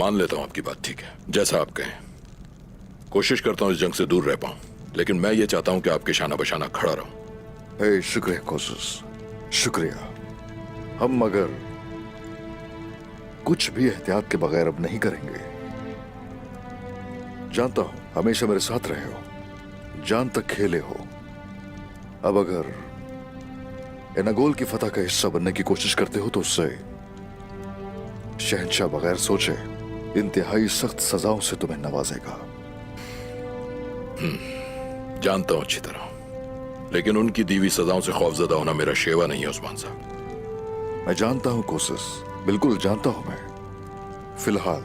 मान लेता हूं आपकी बात, ठीक है, जैसा आप कहें। कोशिश करता हूं इस जंग से दूर रह पाऊं, लेकिन मैं ये चाहता हूं कि आपके शाना बशाना खड़ा रहूं। शुक्रिया कोशिश, शुक्रिया। हम मगर कुछ भी एहतियात के बगैर अब नहीं करेंगे। जानता हूं हमेशा मेरे साथ रहे हो, जान तक खेले हो। अब अगर एनागोल की फतह का हिस्सा बनने की कोशिश करते हो तो उससे शहंशाह बगैर सोचे इंतहाई सख्त सजाओं से तुम्हें नवाजेगा। जानता हूं अच्छी तरह, लेकिन उनकी दी हुई सजाओं से खौफजदा होना मेरा शेवा नहीं है उस्मान साहब। मैं जानता हूं कोशिश, बिल्कुल जानता हूं मैं। फिलहाल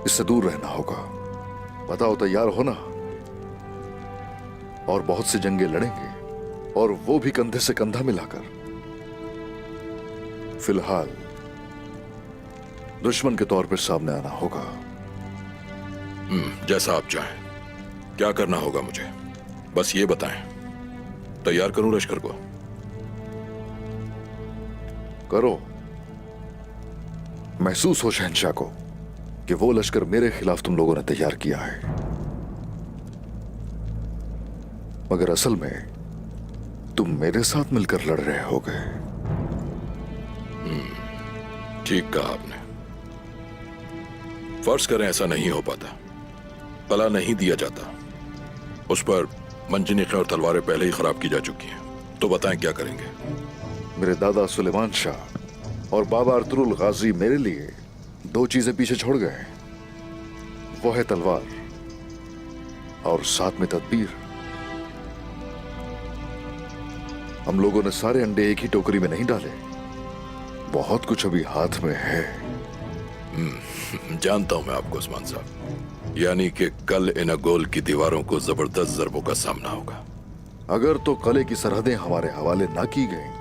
इससे दूर रहना होगा। बताओ, तैयार हो ना? और बहुत सी जंगें लड़ेंगे, और वो भी कंधे से कंधा मिलाकर। फिलहाल दुश्मन के तौर पर सामने आना होगा। जैसा आप चाहें। क्या करना होगा मुझे बस ये बताएं। तैयार करूं लश्कर को? करो। महसूस हो शहंशाह को कि वो लश्कर मेरे खिलाफ तुम लोगों ने तैयार किया है, मगर असल में तुम मेरे साथ मिलकर लड़ रहे होगे। ठीक कहा आपने। फर्ज करें ऐसा नहीं हो पाता, तला नहीं दिया जाता, उस पर मंजनीखें और तलवारें पहले ही खराब की जा चुकी हैं, तो बताएं क्या करेंगे? मेरे दादा सुलेमान शाह और बाबा अर्तुरुल गाजी मेरे लिए दो चीजें पीछे छोड़ गए। वो है तलवार और साथ में तदबीर। हम लोगों ने सारे अंडे एक ही टोकरी में नहीं डाले, बहुत कुछ अभी हाथ में है। जानता हूं मैं आपको उस्मान साहब, यानी कि कल एनागोल की दीवारों को जबरदस्त जरबों का सामना होगा। अगर तो कले की सरहदें हमारे हवाले ना की गई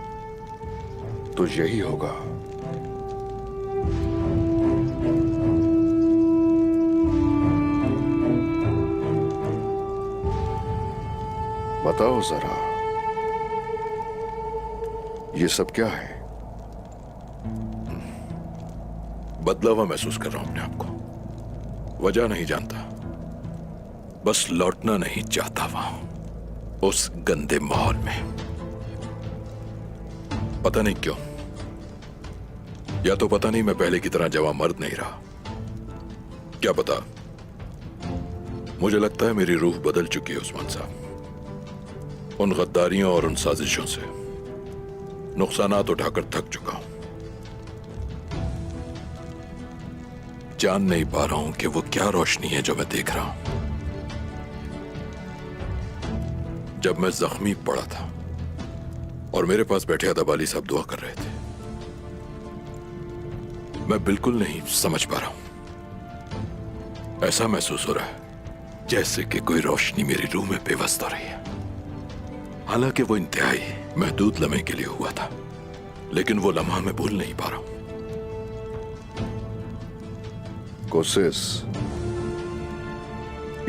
तो यही होगा। बताओ जरा, ये सब क्या है? बदला हुआ महसूस कर रहा हूं अपने आप को। वजह नहीं जानता, बस लौटना नहीं चाहता वहां उस गंदे माहौल में। पता नहीं क्यों, या तो पता नहीं मैं पहले की तरह जवां मर्द नहीं रहा। क्या पता, मुझे लगता है मेरी रूह बदल चुकी है उस्मान साहब। उन गद्दारियों और उन साजिशों से नुकसानात उठाकर थक चुका हूं। जान नहीं पा रहा हूं कि वो क्या रोशनी है जो मैं देख रहा हूं। जब मैं जख्मी पड़ा था और मेरे पास बैठे अदब अली साहब दुआ कर रहे थे, मैं बिल्कुल नहीं समझ पा रहा हूं। ऐसा महसूस हो रहा है जैसे कि कोई रोशनी मेरी रूह में बेवस्त हो रही है। हालांकि वो इंतहाई महदूद लम्हे के लिए हुआ था, लेकिन वो लम्हा मैं भूल नहीं पा रहा हूं। कोशिश,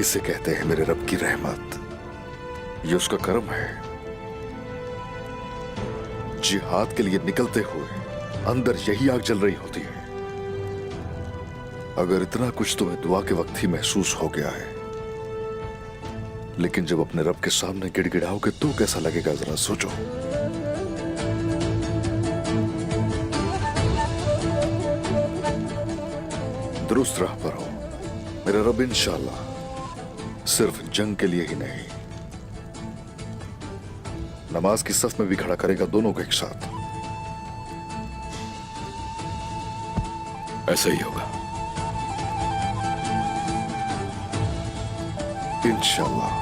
इसे कहते हैं मेरे रब की रहमत। ये उसका करम है। जिहाद के लिए निकलते हुए अंदर यही आग जल रही होती है। अगर इतना कुछ तुम्हें दुआ के वक्त ही महसूस हो गया है, लेकिन जब अपने रब के सामने गिड़गिड़ाओगे तो कैसा लगेगा, जरा सोचो। दुरुस्त राह पर हो मेरे रब, इंशाअल्लाह सिर्फ जंग के लिए ही नहीं, नमाज की सफ में भी खड़ा करेगा दोनों को एक साथ। ऐसा ही होगा इंशाअल्लाह।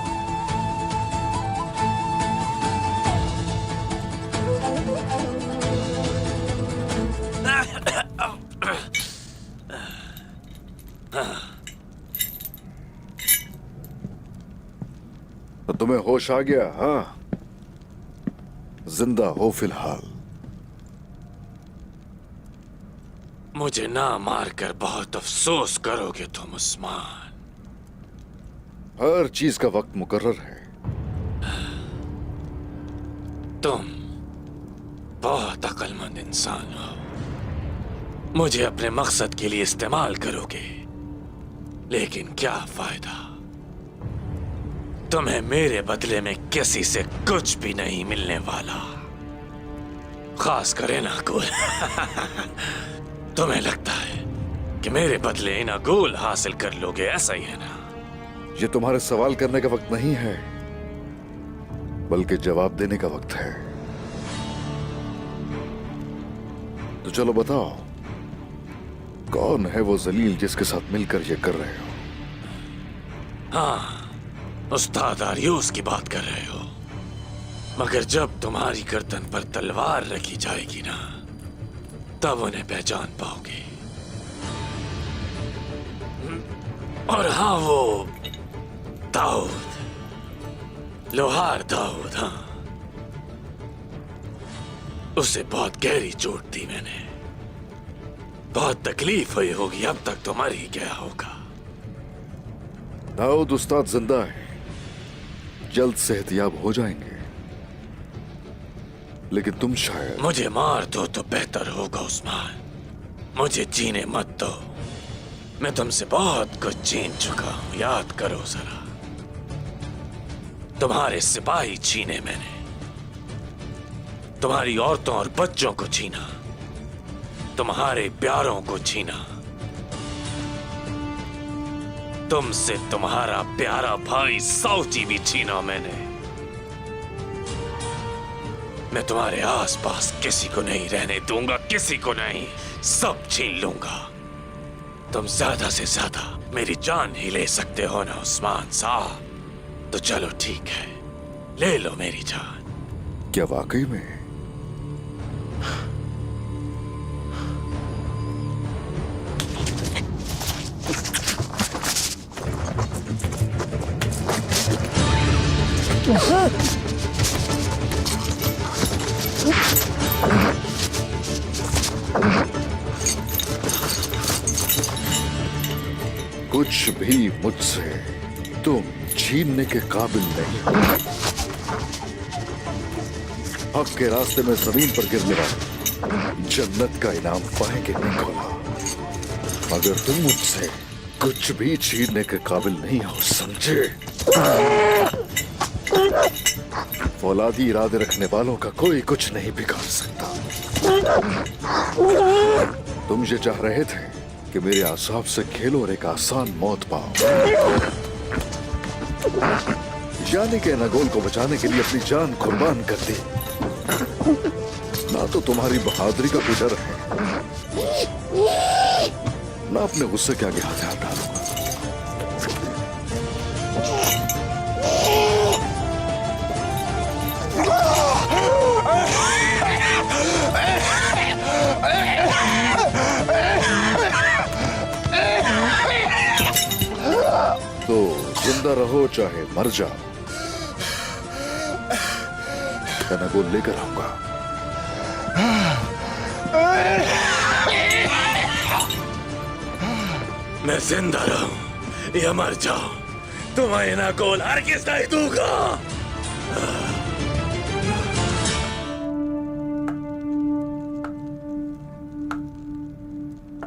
तो तुम्हें होश आ गया? हाँ, जिंदा हो फिलहाल। मुझे ना मारकर बहुत अफसोस करोगे तुम उस्मान। हर चीज का वक्त मुकर्रर है। तुम बहुत अक्लमंद इंसान हो। मुझे अपने मकसद के लिए इस्तेमाल करोगे, लेकिन क्या फायदा? तुम्हें मेरे बदले में किसी से कुछ भी नहीं मिलने वाला, खास करे नागुल। तुम्हें लगता है कि मेरे बदले नागुल हासिल कर लोगे, ऐसा ही है ना? ये तुम्हारे सवाल करने का वक्त नहीं है, बल्कि जवाब देने का वक्त है। तो चलो बताओ, कौन है वो जलील जिसके साथ मिलकर ये कर रहे हो? हाँ, उस्ताद आरियूस की बात कर रहे हो। मगर जब तुम्हारी गर्दन पर तलवार रखी जाएगी ना, तब उन्हें पहचान पाओगे। और हाँ, वो दाऊद, लोहार दाऊद, हाँ, उसे बहुत गहरी चोट दी मैंने। बहुत तकलीफ हुई होगी, अब तक तो मर ही गया होगा। दाऊद उस्ताद जिंदा है, जल्द सेहतयाब हो जाएंगे, लेकिन तुम शायद। मुझे मार दो तो बेहतर होगा उस्मान, मुझे जीने मत दो। मैं तुमसे बहुत कुछ छीन चुका हूं, याद करो जरा। तुम्हारे सिपाही छीने मैंने, तुम्हारी औरतों और बच्चों को छीना, तुम्हारे प्यारों को छीना, तुमसे तुम्हारा प्यारा भाई साउची भी छीना मैंने। मैं तुम्हारे आसपास किसी को नहीं रहने दूंगा, किसी को नहीं, सब छीन लूंगा। तुम ज्यादा से ज्यादा मेरी जान ही ले सकते हो ना उस्मान साहब? तो चलो ठीक है, ले लो मेरी जान। क्या वाकई में? कुछ भी मुझसे तुम छीनने के काबिल नहीं हो। हक के रास्ते में जमीन पर गिरने वाले जन्नत का इनाम पाएंगे निकोला, मगर तुम मुझसे कुछ भी छीनने के काबिल नहीं हो, समझे? फौलादी इरादे रखने वालों का कोई कुछ नहीं बिगाड़ सकता। तुम ये चाह रहे थे कि मेरे आसाब से खेलो और एक आसान मौत पाओ, यानी कि नागोल को बचाने के लिए अपनी जान कुर्बान कर दी। ना तो तुम्हारी बहादुरी का कोई डर है, ना अपने गुस्से के आगे हथियार डालूंगा। तो जिंदा रहो चाहे मर जाओ, नागोल लेकर आऊंगा। मैं जिंदा रहूं या मर जाऊं, तुम्हें नागोल हरगिज़ नहीं दूंगा।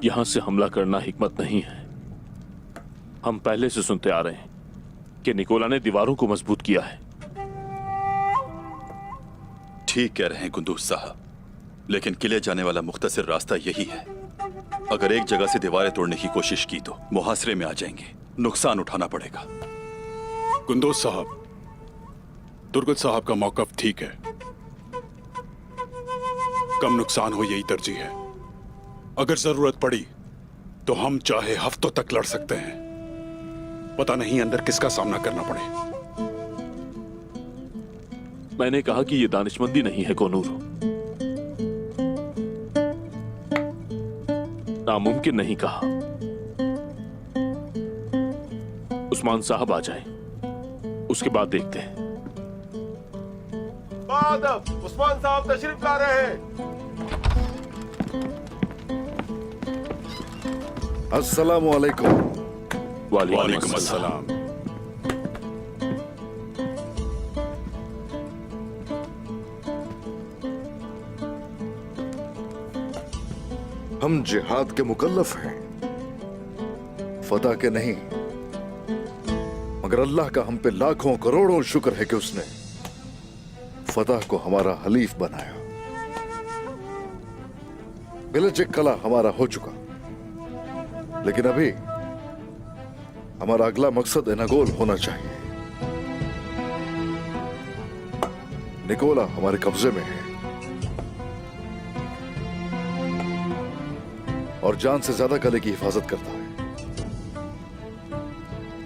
यहां से हमला करना हिकमत नहीं है। हम पहले से सुनते आ रहे हैं कि निकोला ने दीवारों को मजबूत किया है। ठीक कह रहे हैं कुंदूस साहब, लेकिन किले जाने वाला मुख्तसर रास्ता यही है। अगर एक जगह से दीवारें तोड़ने की कोशिश की तो मुहासरे में आ जाएंगे, नुकसान उठाना पड़ेगा। कुंदूस साहब, तुर्गत साहब का मौकफ ठीक है, कम नुकसान हो यही तरजीह है। अगर जरूरत पड़ी तो हम चाहे हफ्तों तक लड़ सकते हैं, पता नहीं अंदर किसका सामना करना पड़े। मैंने कहा कि यह दानिशमंदी नहीं है कोनूर, नामुमकिन नहीं कहा। उस्मान साहब आ जाएं, उसके बाद देखते हैं। उस्मान साहब तशरीफ ला रहे हैं। अस्सलामु अलैकुम। वालेकुम अस्सलाम। हम जिहाद के मुकल्लफ हैं, फतह के नहीं। मगर अल्लाह का हम पे लाखों करोड़ों शुक्र है कि उसने फतह को हमारा हलीफ बनाया। विलेज कला हमारा हो चुका, लेकिन अभी हमारा अगला मकसद एनागोल होना चाहिए। निकोला हमारे कब्जे में है और जान से ज्यादा कले की हिफाजत करता है।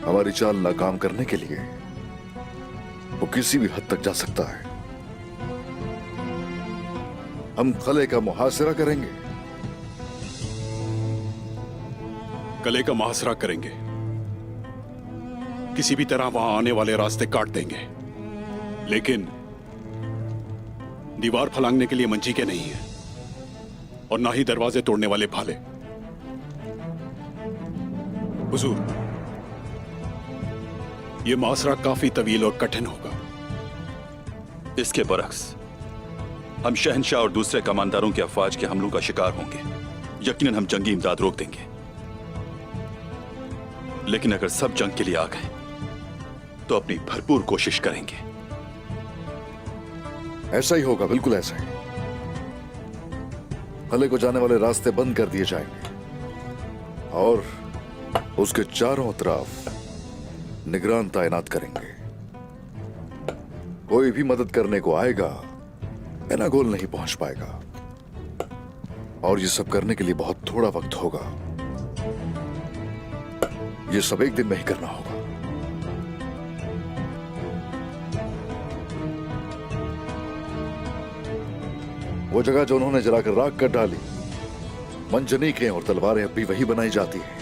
हमारी चाल नाकाम करने के लिए वो किसी भी हद तक जा सकता है। हम खले का मुहासिरा करेंगे, कले का मुहासरा करेंगे, किसी भी तरह वहां आने वाले रास्ते काट देंगे, लेकिन दीवार फलांगने के लिए मंजीके नहीं है और ना ही दरवाजे तोड़ने वाले भाले। हुजूर, यह मुहासरा काफी तवील और कठिन होगा। इसके बरक्स हम शहनशाह और दूसरे कमांडरों के अफवाज के हमलों का शिकार होंगे। यकीनन हम जंगी इमदाद रोक देंगे, लेकिन अगर सब जंग के लिए आ गए तो अपनी भरपूर कोशिश करेंगे। ऐसा ही होगा, बिल्कुल ऐसा ही। खले को जाने वाले रास्ते बंद कर दिए जाएंगे और उसके चारों तरफ निगरान तैनात करेंगे। कोई भी मदद करने को आएगा एनागोल नहीं पहुंच पाएगा, और ये सब करने के लिए बहुत थोड़ा वक्त होगा। ये सब एक दिन में ही करना होगा। वो जगह जो उन्होंने जलाकर राख कर डाली, मंजनीकें और तलवारें अब भी वही बनाई जाती हैं।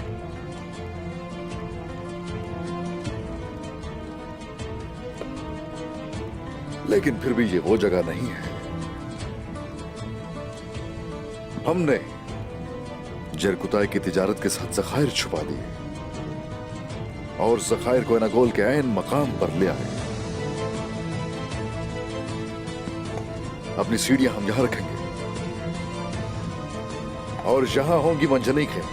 लेकिन फिर भी ये वो जगह नहीं है। हमने जरकुताई की तिजारत के साथ जखायर छुपा दिए और जखायर को एनागोल के ऐन मकाम पर ले आए। अपनी सीढ़ियां हम यहां रखेंगे और यहां होंगी मंजनीकें।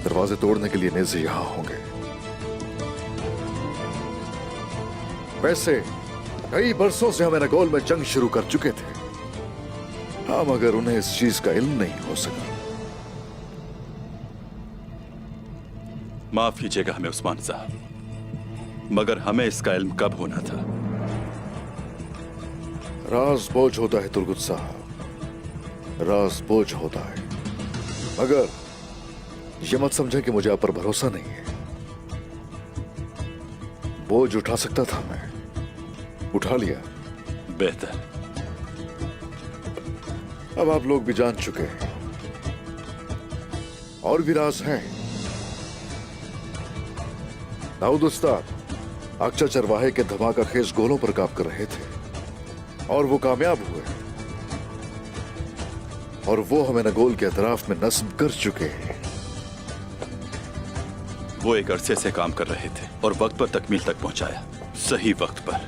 दरवाजे तोड़ने के लिए नेज़े यहां होंगे। वैसे कई बरसों से हम एनागोल में जंग शुरू कर चुके थे, हाँ, मगर उन्हें इस चीज का इल्म नहीं हो सका। माफ कीजिएगा हमें उस्मान साहब, मगर हमें इसका इल्म कब होना था? राज बोझ होता है तुर्गुत साहब, राज बोझ होता है। मगर ये मत समझें कि मुझे आप पर भरोसा नहीं है। बोझ उठा सकता था मैं, उठा लिया। बेहतर। अब आप लोग भी जान चुके हैं, और भी राज हैं। दाऊद उस्ताद अक्चा चरवाहे के धमाका खेज गोलों पर काम कर रहे थे और वो कामयाब हुए, और वो हमें एनागोल के अतराफ में नस्ब कर चुके हैं। वो एक अरसे से काम कर रहे थे और वक्त पर तकमील तक पहुंचाया, सही वक्त पर।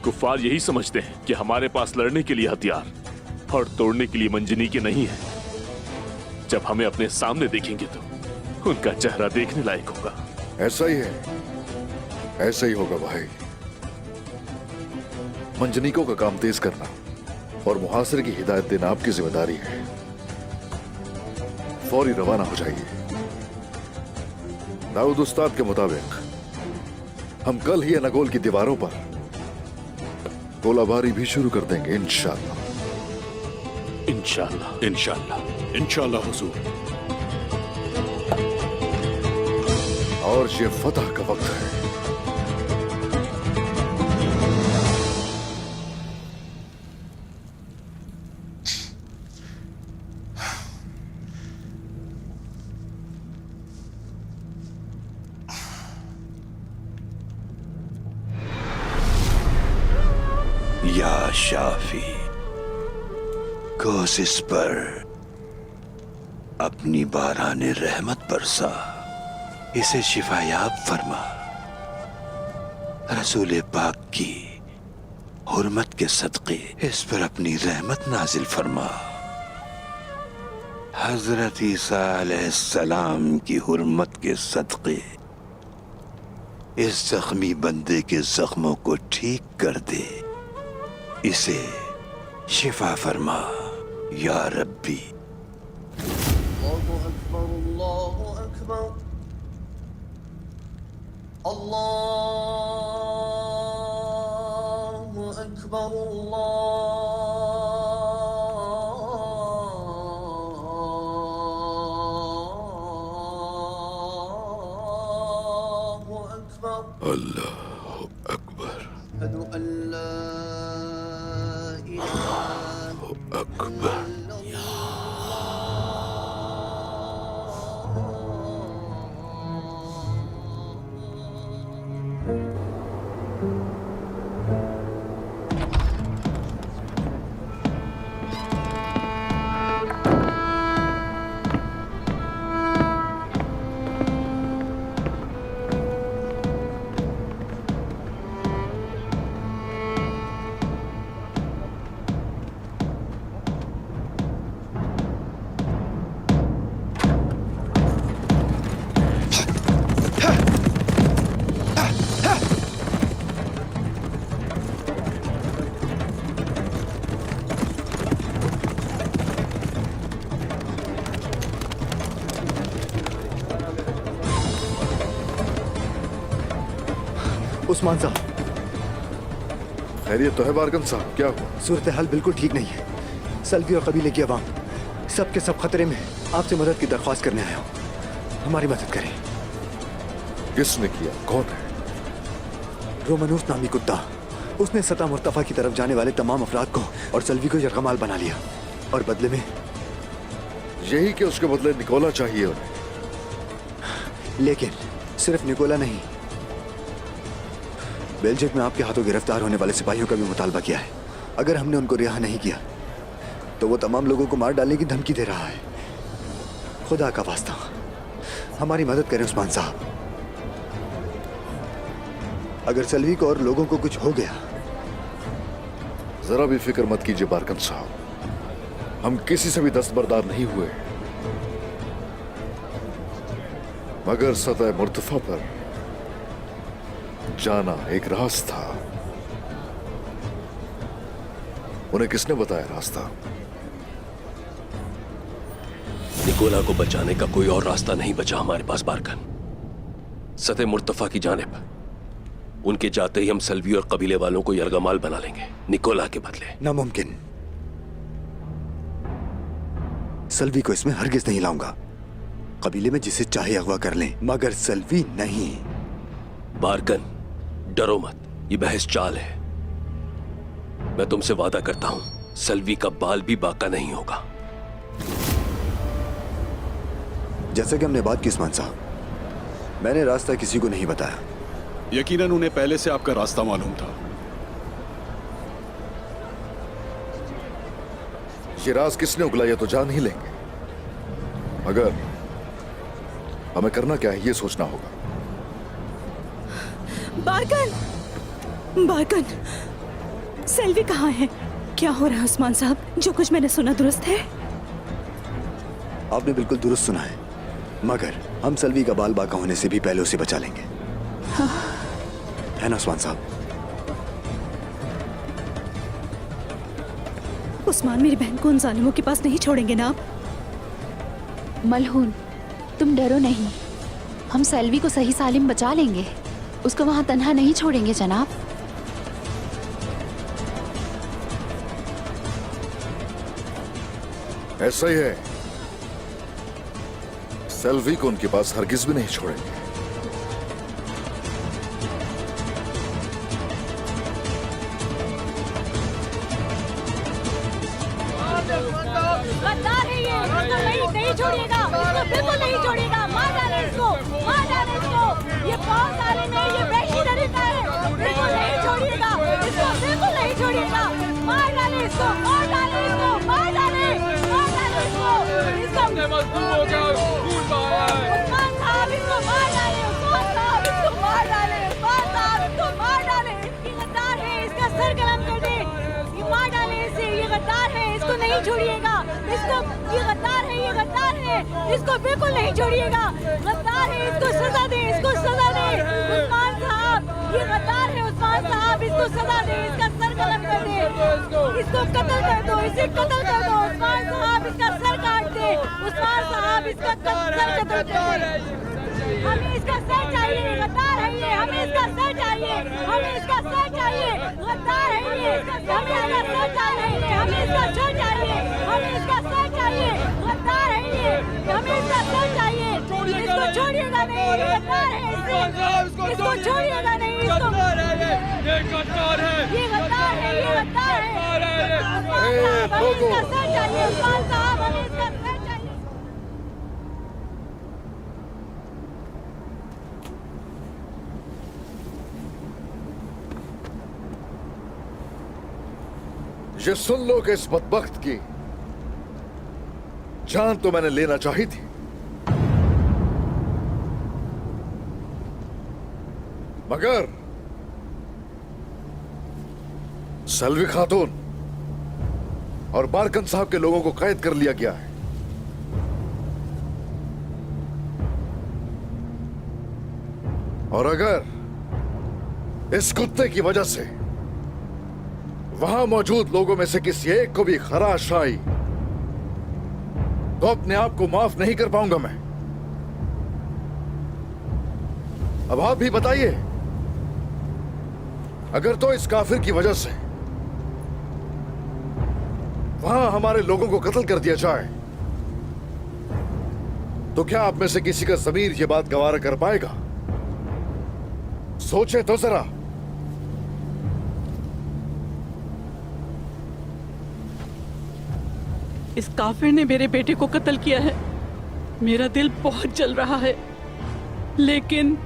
कुफ्फार यही समझते हैं कि हमारे पास लड़ने के लिए हथियार और तोड़ने के लिए मंजनीके नहीं है। जब हमें अपने सामने देखेंगे तो उनका चेहरा देखने लायक होगा। ऐसा ही है, ऐसा ही होगा भाई। मंजनीकों का काम तेज करना और मुहासिरे की हिदायत देना आपकी जिम्मेदारी है। फौरी रवाना हो जाइए। दाऊद उस्ताद के मुताबिक हम कल ही एनागोल की दीवारों पर गोलाबारी भी शुरू कर देंगे, इंशाअल्लाह। इंशाअल्लाह। इंशाअल्लाह। इंशाअल्लाह हुजूर। और ये फतह का वक्त है। या शाफी, कोशिश पर अपनी बाराने रहमत बरसा, इसे शिफायाब फरमा। रसूल पाक की हुर्मत के सदक़े इस पर अपनी रहमत नाजिल फरमा। हजरत ईसा अलैहिस्सलाम की हुर्मत के सदक़े इस जख्मी बंदे के जख्मों को ठीक कर दे, इसे शिफा फरमा या रब्बी। अल्लाह अकबर, अकबर। उस्मान साहब, खैरियत तो है बारगन साहब? क्या हुआ? सूरत हाल बिल्कुल ठीक नहीं है। सल्वी और कबीले की आवाम सब के सब खतरे में। आपसे मदद की दरख्वास्त करने आया हूँ, हमारी मदद करें। किसने किया? कौन है? रोमनूस नामी कुत्ता, उसने सता मुर्तफा की तरफ जाने वाले तमाम अफराद को और सल्वी को यरगमाल बना लिया, और बदले में यही कि उसके बदले निकोला चाहिए उन्हें। लेकिन सिर्फ निकोला नहीं, बेल्जियम में आपके हाथों गिरफ्तार होने वाले सिपाहियों का भी मुतालबा किया है। अगर हमने उनको रिहा नहीं किया तो वो तमाम लोगों को मार डालने की धमकी दे रहा है। खुदा का वास्ता, हमारी मदद करें उस्मान साहब। अगर सल्वी को और लोगों को कुछ हो गया। जरा भी फिक्र मत कीजिए बारकन साहब, हम किसी से भी दस्तबरदार नहीं हुए, मगर सतह मुर्तफा पर जाना एक राज था। उन्हें किसने बताया रास्ता? निकोला को बचाने का कोई और रास्ता नहीं बचा हमारे पास बारकन। सतह मुर्तफा की जानिब उनके जाते ही हम सल्वी और कबीले वालों को यरगमाल बना लेंगे निकोला के बदले। नामुमकिन, सल्वी को इसमें हरगिज नहीं लाऊंगा। कबीले में जिसे चाहे अगवा कर लें, मगर सल्वी नहीं। बारकन, डरो मत, ये बहस चाल है। मैं तुमसे वादा करता हूं, सल्वी का बाल भी बाका नहीं होगा। जैसे कि हमने बात की उस्मान साहब, मैंने रास्ता किसी को नहीं बताया। यकीनन उन्हें पहले से आपका रास्ता मालूम था। ये राज किसने उगलाया तो जान ही लेंगे, मगर हमें करना क्या है ये सोचना होगा। बारकन, बारकन, सेल्वी कहाँ है? क्या हो रहा है उस्मान साहब? जो कुछ मैंने सुना दुरुस्त है? आपने बिल्कुल दुरुस्त सुना है, मगर हम सल्वी का बाल बाका होने से भी पहले उसे बचा लेंगे। हाँ। है ना उस्मान साहब? उस्मान, मेरी बहन को उन जालिमों के पास नहीं छोड़ेंगे ना आप? मलहून, तुम डरो नहीं, हम सेल्वी को सही सालिम बचा लेंगे। उसको वहां तन्हा नहीं छोड़ेंगे जनाब। ऐसा ही है, सेल्वी को उनके पास हरगिज भी नहीं छोड़ेंगे। नहीं छोड़िएगा, बिल्कुल नहीं छोड़िएगा। मार डाले इसको, मार डाले इसको। ये कौन जालिम है? ये वहशी तरीका है। बिल्कुल नहीं छोड़िएगा इसको, बिल्कुल नहीं छोड़िएगा। मार डाले इसको, मार डाले इसको, मार डाले इसको। उस्मान साहब, इसको मार डाले। उस्मान साहब, इसको मार डाले। उस्मान साहब, इसको मार डाले। ये गद्दार है, इसका सर कलम कर छोड़िएगा इसको। ये गद्दार है, ये गद्दार है, इसको बिल्कुल नहीं छोड़िएगा। गद्दार है, इसको सजा दे, इसको सजा दे उस्मान साहब। ये गद्दार है उस्मान साहब, इसको सजा दे, इसका सर कलम कर दे, इसको कत्ल कर दो, इसे कत्ल कर दो उस्मान साहब, इसका सर काट दे उस्मान साहब, इसका सर कत्ल कर दे। हमें इसका सर चाहिए, गद्दार है ये, हमें इसका सर चाहिए, हमें इसका सर चाहिए, गद्दार है ये, हमें इसका सर चाहिए, हमें इसका सर चाहिए, हमें इसका सर चाहिए, गद्दार है ये, हमें इसका सर चाहिए। इसको छोड़िएगा नहीं, ये गद्दार है, इसको छोड़िएगा नहीं, इसको ये गद्दार है, ये गद्दार है, ये गद्दार है। हमें इसका सर चाहिए उस्मान साहब, हमें इसका सर चाहिए। ये सुन लो कि इस बदबख्त की जान तो मैंने लेना चाही थी, मगर सलवी खातून और बारकन साहब के लोगों को कैद कर लिया गया है। और अगर इस कुत्ते की वजह से वहां मौजूद लोगों में से किसी एक को भी खराश आई तो अपने आप को माफ नहीं कर पाऊंगा मैं। अब आप भी बताइए, अगर तो इस काफिर की वजह से वहां हमारे लोगों को कत्ल कर दिया जाए तो क्या आप में से किसी का ज़मीर ये बात गवारा कर पाएगा? सोचे तो जरा। इस काफिर ने मेरे बेटे को कत्ल किया है, मेरा दिल बहुत जल रहा है, लेकिन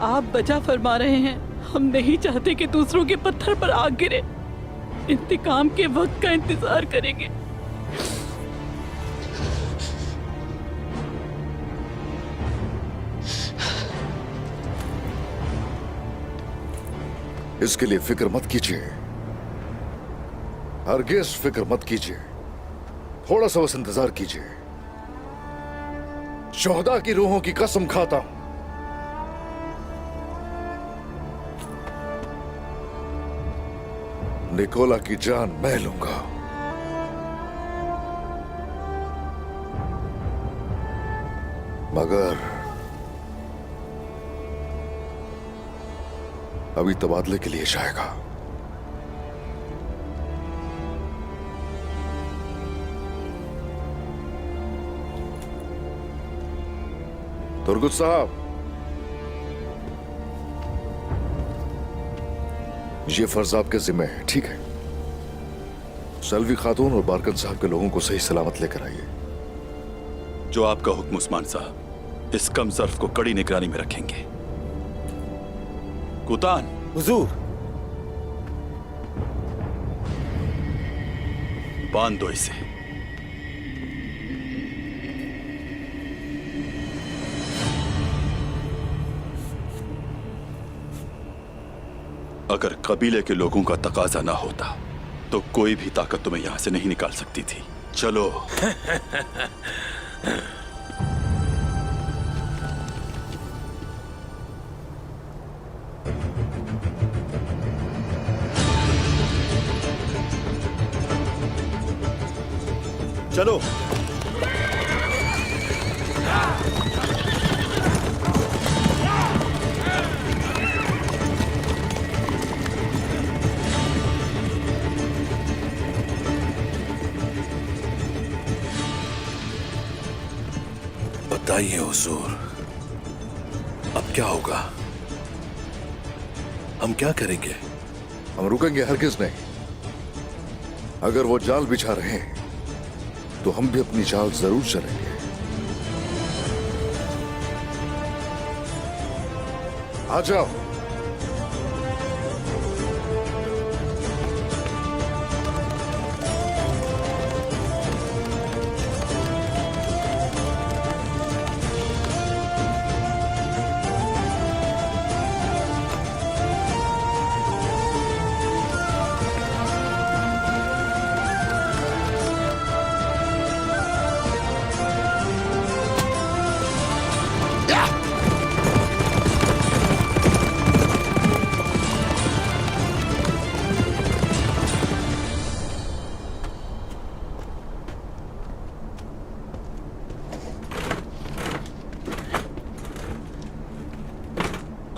आप बचा फरमा रहे हैं। हम नहीं चाहते कि दूसरों के पत्थर पर आग गिरे। इंतकाम के वक्त का इंतजार करेंगे। इसके लिए फिक्र मत कीजिए, हरगिज़ फिक्र मत कीजिए। थोड़ा सा बस इंतजार कीजिए। शोहदा की रूहों की कसम खाता हूं, निकोला की जान मैं लूंगा। मगर अभी तबादले के लिए जाएगा। तुर्गुत साहब, ये फर्ज आपके जिम्मे है, ठीक है? सलवी खातून और बारकन साहब के लोगों को सही सलामत लेकर आइए। जो आपका हुक्म उस्मान साहब, इस कम ज़र्फ को कड़ी निगरानी में रखेंगे। कुतान, हुजूर। बांध दो इसे। अगर कबीले के लोगों का तकाजा ना होता तो कोई भी ताकत तुम्हें यहां से नहीं निकाल सकती थी। चलो। चलो। बताइए हुजूर, अब क्या होगा? हम क्या करेंगे? हम रुकेंगे हरगिज़ नहीं। अगर वो जाल बिछा रहे हैं तो हम भी अपनी चाल जरूर चलेंगे। आ जाओ।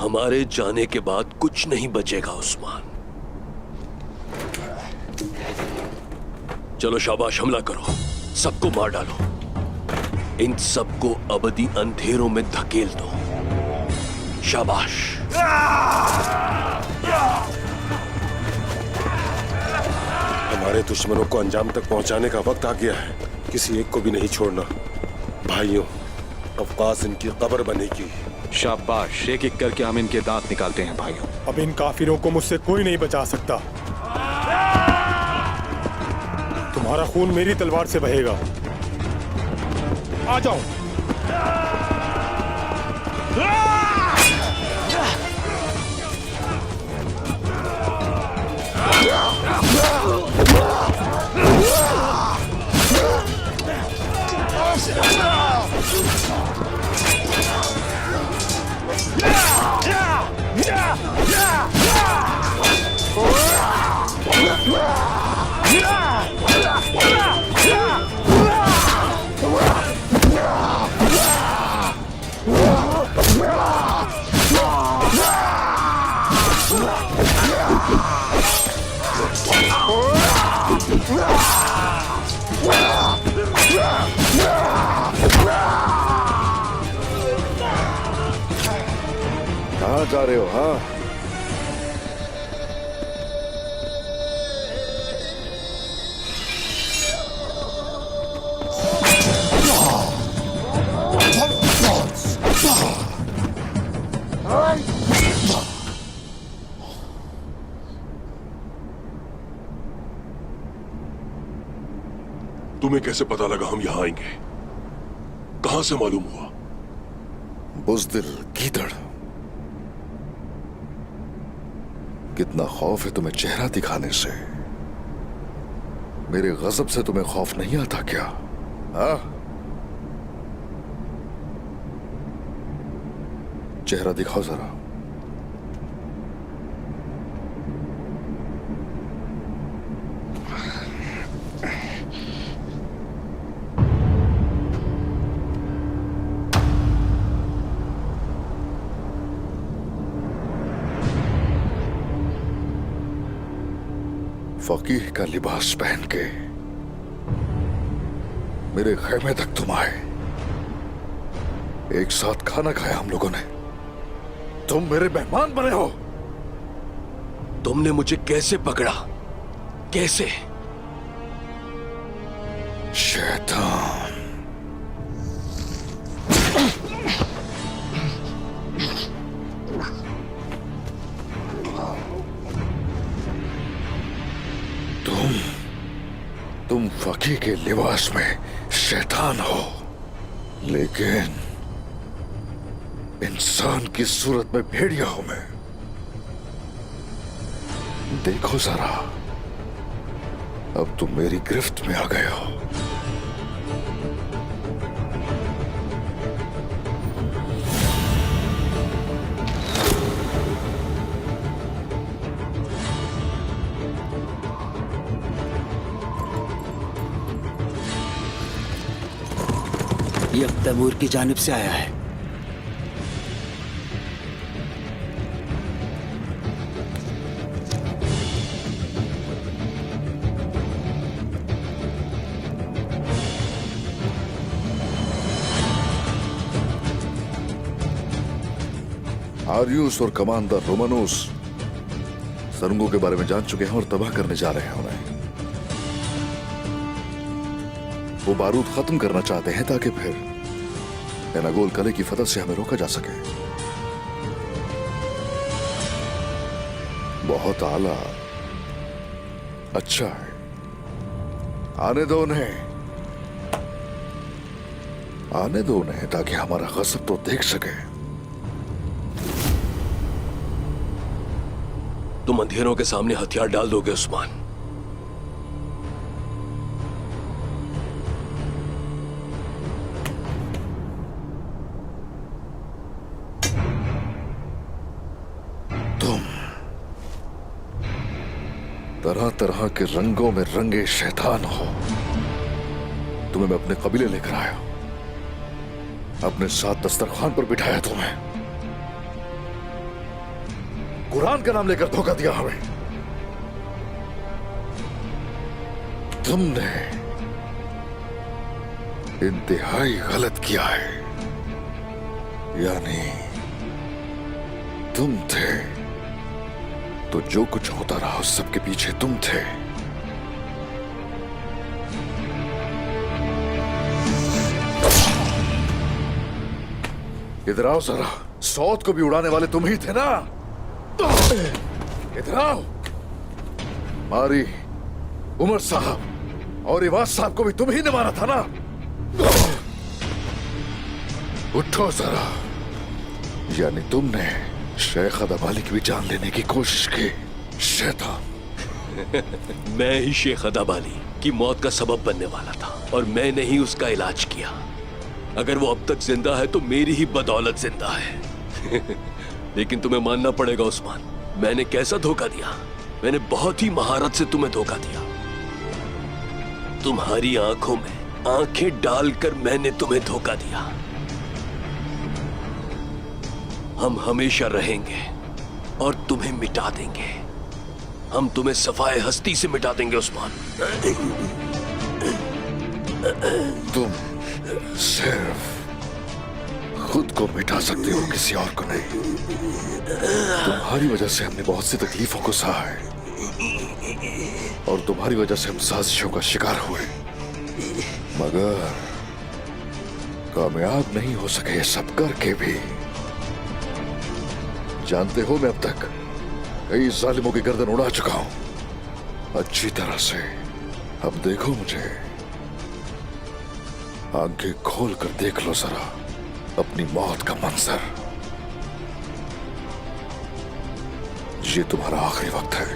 हमारे जाने के बाद कुछ नहीं बचेगा उस्मान। चलो शाबाश, हमला करो, सबको मार डालो, इन सबको अबदी अंधेरों में धकेल दो। शाबाश। हमारे दुश्मनों को अंजाम तक पहुंचाने का वक्त आ गया है। किसी एक को भी नहीं छोड़ना। भाइयों, अवकाश इनकी कब्र बनेगी। शाबाश, एक एक करके हम इनके दांत निकालते हैं भाइयों। अब इन काफिरों को मुझसे कोई नहीं बचा सकता। तुम्हारा खून मेरी तलवार से बहेगा। आ जाओ। कहाँ जा रहे हो? हाँ, तुम्हें कैसे पता लगा हम यहाँ आएंगे? कहां से मालूम हुआ? बुज़दिल गीदड़, कितना खौफ है तुम्हें चेहरा दिखाने से? मेरे गजब से तुम्हें खौफ नहीं आता क्या? हाँ, चेहरा दिखाओ जरा। फकीह का लिबास पहन के मेरे खेमे तक तुम आए। एक साथ खाना खाया हम लोगों ने। तुम मेरे मेहमान बने हो। तुमने मुझे कैसे पकड़ा? कैसे? शैतान, तुम फकीह के लिबास में शैतान हो, लेकिन इंसान की सूरत में भेड़िया हूं मैं। देखो जरा, अब तुम मेरी गिरफ्त में आ गए हो। ये अब तैमूर की जानिब से आया है। आर्यूस और कमांडर रोमानोस सरंगों के बारे में जान चुके हैं और तबाह करने जा रहे हैं उन्हें। वो बारूद खत्म करना चाहते हैं ताकि फिर एनागोल कले की फतह से हमें रोका जा सके। बहुत आला, अच्छा है। आने दो उन्हें, आने दो उन्हें ताकि हमारा गज़ब तो देख सके। तुम अंधेरों के सामने हथियार डाल दोगे उस्मान? तरह तरह के रंगों में रंगे शैतान हो। तुम्हें मैं अपने कबीले लेकर आया, अपने साथ दस्तरखान पर बिठाया तुम्हें। कुरान का नाम लेकर धोखा दिया हमें। तुमने इंतहाई गलत किया है। यानी तुम थे तो जो कुछ होता रहा उस सबके पीछे तुम थे। इधर आओ जरा, सौत को भी उड़ाने वाले तुम ही थे ना? इधर आओ। मारी उमर साहब और इवाज साहब को भी तुम ही ने मारा था ना? उठो जरा। यानी तुमने शेख अदब अली की भी जान लेने की कोशिश की। शैतान। मैं ही शेख अदब अली की मौत का सबब बनने वाला था और मैंने ही उसका इलाज किया। अगर वो अब तक जिंदा है तो मेरी ही बदौलत जिंदा है। लेकिन तुम्हें मानना पड़ेगा उस्मान, मैंने कैसा धोखा दिया। मैंने बहुत ही महारत से तुम्हें धोखा दिया। तुम्हारी आंखों में आंखें डालकर मैंने तुम्हें धोखा दिया। हम हमेशा रहेंगे और तुम्हें मिटा देंगे। हम तुम्हें सफाए हस्ती से मिटा देंगे उस्मान। तुम सिर्फ खुद को मिटा सकते हो, किसी और को नहीं। तुम्हारी वजह से हमने बहुत सी तकलीफों को सहा है और तुम्हारी वजह से हम साजिशों का शिकार हुए, मगर कामयाब नहीं हो सके। ये सब करके भी जानते हो मैं अब तक कई जालिमों की गर्दन उड़ा चुका हूं अच्छी तरह से। अब देखो मुझे, आंखें खोल कर देख लो जरा अपनी मौत का मंजर। ये तुम्हारा आखिरी वक्त है।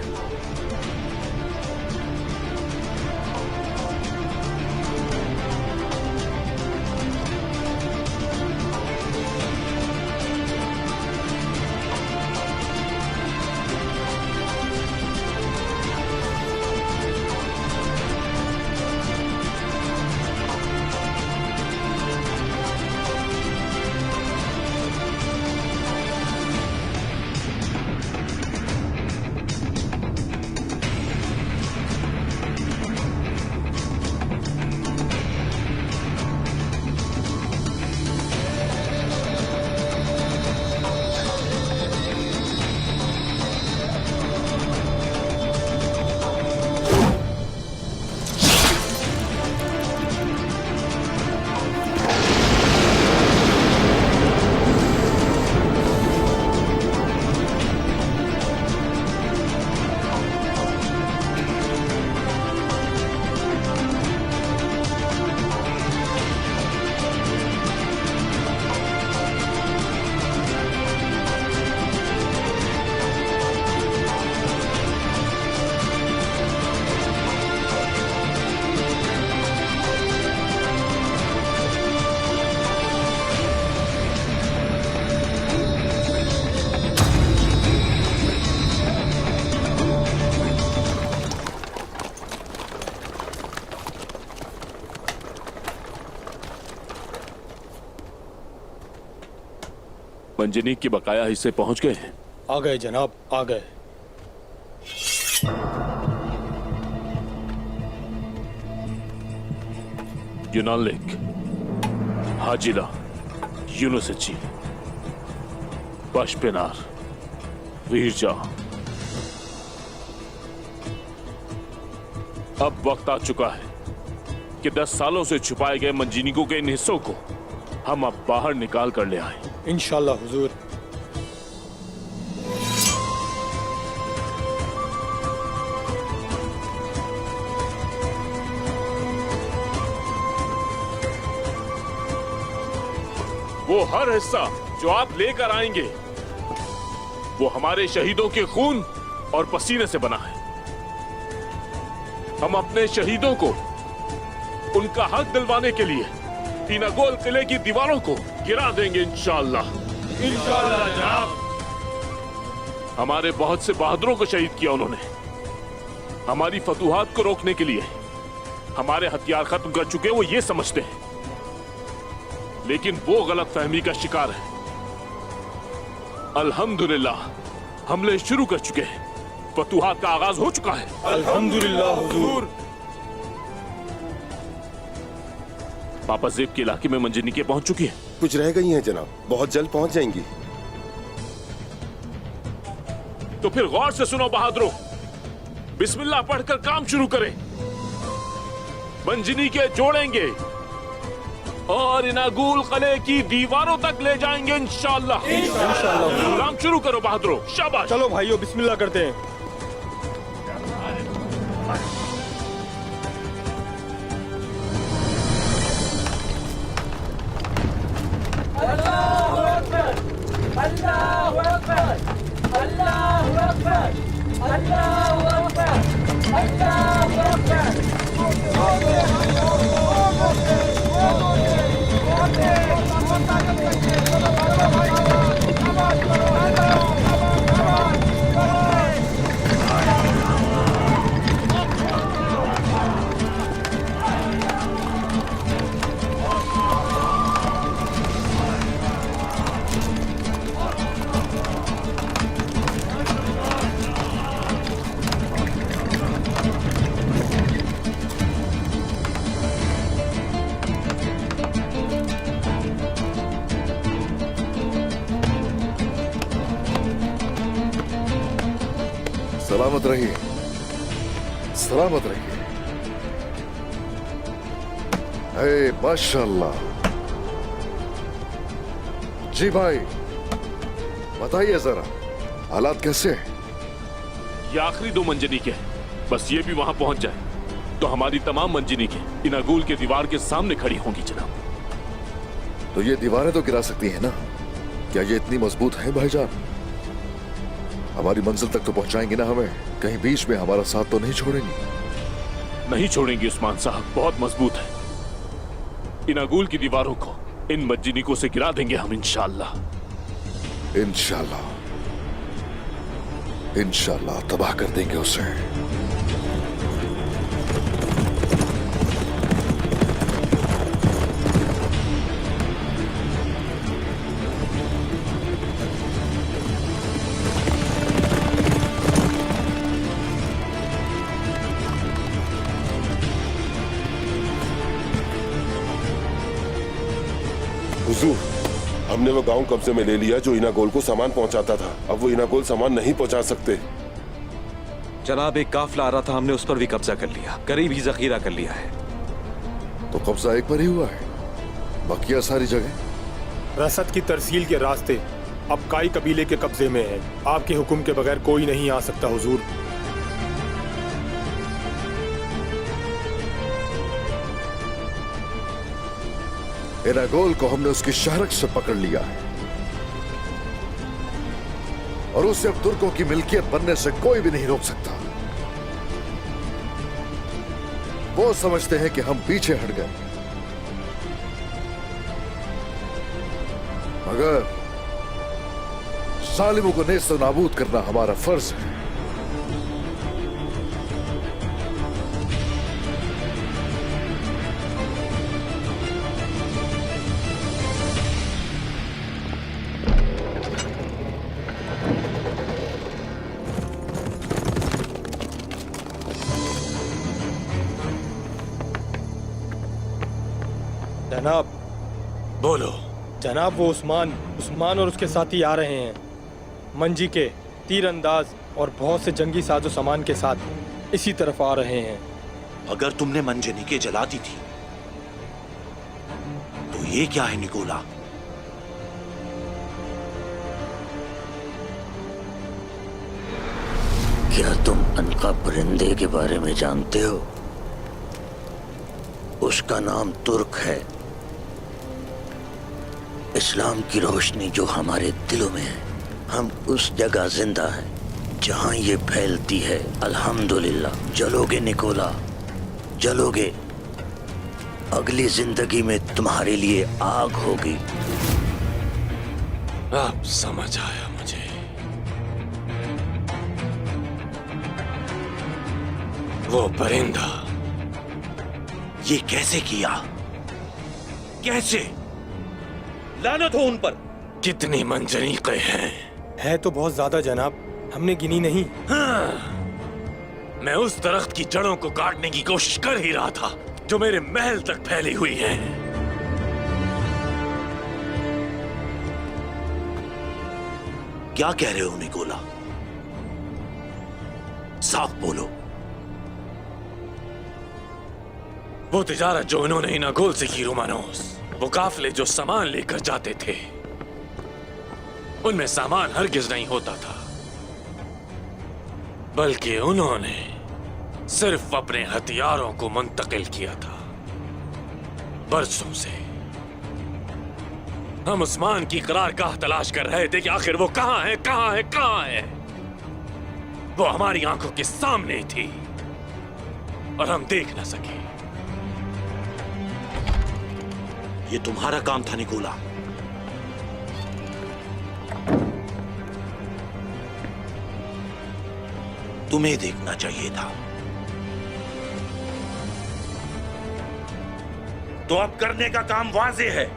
मंजनीक के बकाया हिस्से पहुंच गए हैं? आ गए जनाब, आ गए। यूनालिक, हाजिरा, यूनुसची, पशपेनार, वीरजा। अब वक्त आ चुका है कि 10 सालों से छुपाए गए मंजनीकों के इन हिस्सों को हम अब बाहर निकाल कर ले आए। इंशाल्लाह हुजूर। वो हर हिस्सा जो आप लेकर आएंगे वो हमारे शहीदों के खून और पसीने से बना है। हम अपने शहीदों को उनका हक दिलवाने के लिए पीनागोल किले की दीवारों को गिरा देंगे इंशाअल्लाह। इंशाअल्लाह जनाब। हमारे बहुत से बहादुरों को शहीद किया उन्होंने। हमारी फतूहात को रोकने के लिए हमारे हथियार खत्म कर चुके वो ये समझते हैं, लेकिन वो गलत फहमी का शिकार है। अल्हम्दुलिल्लाह हमले शुरू कर चुके हैं। फतूहात का आगाज हो चुका है। अल्हम्दुलिल्लाह हुजूर। पापा जेब के इलाके में मंजनीके पहुंच चुकी है। कुछ रह गई हैं जनाब, बहुत जल्द पहुंच जाएंगी। तो फिर गौर से सुनो बहादुरों, बिस्मिल्लाह पढ़कर काम शुरू करें। मंजनीके जोड़ेंगे और इनागुल किले की दीवारों तक ले जाएंगे इंशाअल्लाह। काम शुरू करो बहादुरों, शाबाश। चलो भाइयों, बिस्मिल्लाह करते हैं। सलामत रहिए, सलामत रहिए। हे माशाल्लाह। जी भाई, बताइए जरा, हालात कैसे हैं? ये आखिरी 2 मंजनीके हैं, बस ये भी वहां पहुंच जाए तो हमारी तमाम मंजनीके इनागुल के दीवार के सामने खड़ी होंगी जनाब। तो ये दीवारें तो गिरा सकती हैं ना? क्या ये इतनी मजबूत है भाईजान? हमारी मंजिल तक तो पहुंचाएंगे ना हमें? कहीं बीच में हमारा साथ तो नहीं छोड़ेंगे? नहीं छोड़ेंगे उस्मान साहब, बहुत मजबूत है। इनागुल की दीवारों को इन मंजनीकों से गिरा देंगे हम इंशाअल्लाह। इंशाअल्लाह, इंशाअल्लाह तबाह कर देंगे उसे। हुजूर, हमने वो गांव कब्जे में ले लिया जो इनागोल को सामान पहुंचाता था। अब वो इनागोल सामान नहीं पहुंचा सकते। जनाब, एक काफिला आ रहा था, हमने उस पर भी कब्जा कर लिया, करीब ही जखीरा कर लिया है। तो कब्जा एक पर ही हुआ है, बाकी सारी जगह रसद की तरसील के रास्ते अब काई कबीले के कब्जे में है। आपके हुक्म के बगैर कोई नहीं आ सकता हुजूर। इनागोल को हमने उसकी शहरक से पकड़ लिया है और उसे अब तुर्कों की मिल्कियत बनने से कोई भी नहीं रोक सकता। वो समझते हैं कि हम पीछे हट गए, मगर जालिमों को नेस्त नाबूद करना हमारा फर्ज है। जनाब, बोलो। जनाब, वो उस्मान और उसके साथी आ रहे हैं। मंजी के तीरंदाज और बहुत से जंगी साजो सामान के साथ इसी तरफ आ रहे हैं। अगर तुमने मंजनीके जला दी थी तो ये क्या है निकोला? क्या तुम अनका परिंदे के बारे में जानते हो? उसका नाम तुर्क है। इस्लाम की रोशनी जो हमारे दिलों में है, हम उस जगह जिंदा हैं जहां ये फैलती है। अल्हम्दुलिल्लाह। जलोगे निकोला, जलोगे। अगली जिंदगी में तुम्हारे लिए आग होगी। अब समझ आया मुझे। वो परिंदा ये कैसे किया? कैसे? लानत हो उन पर। कितनी मंजनीके हैं? है तो बहुत ज्यादा जनाब, हमने गिनी नहीं। मैं उस दरख्त की जड़ों को काटने की कोशिश कर ही रहा था जो मेरे महल तक फैली हुई है। क्या कह रहे हो निकोला? साफ बोलो। वो तिजारत जो उन्होंने इनागोल से की रोमानोस, वो काफले जो सामान लेकर जाते थे, उनमें सामान हरगिज नहीं होता था, बल्कि उन्होंने सिर्फ अपने हथियारों को मुंतकिल किया था। बरसों से हम उस्मान की करारगाह तलाश कर रहे थे कि आखिर वो कहां है, कहां है, कहां है। वो हमारी आंखों के सामने थी और हम देख ना सके। ये तुम्हारा काम था निकोला। तुम्हें देखना चाहिए था। तो अब करने का काम वाज़ेह है।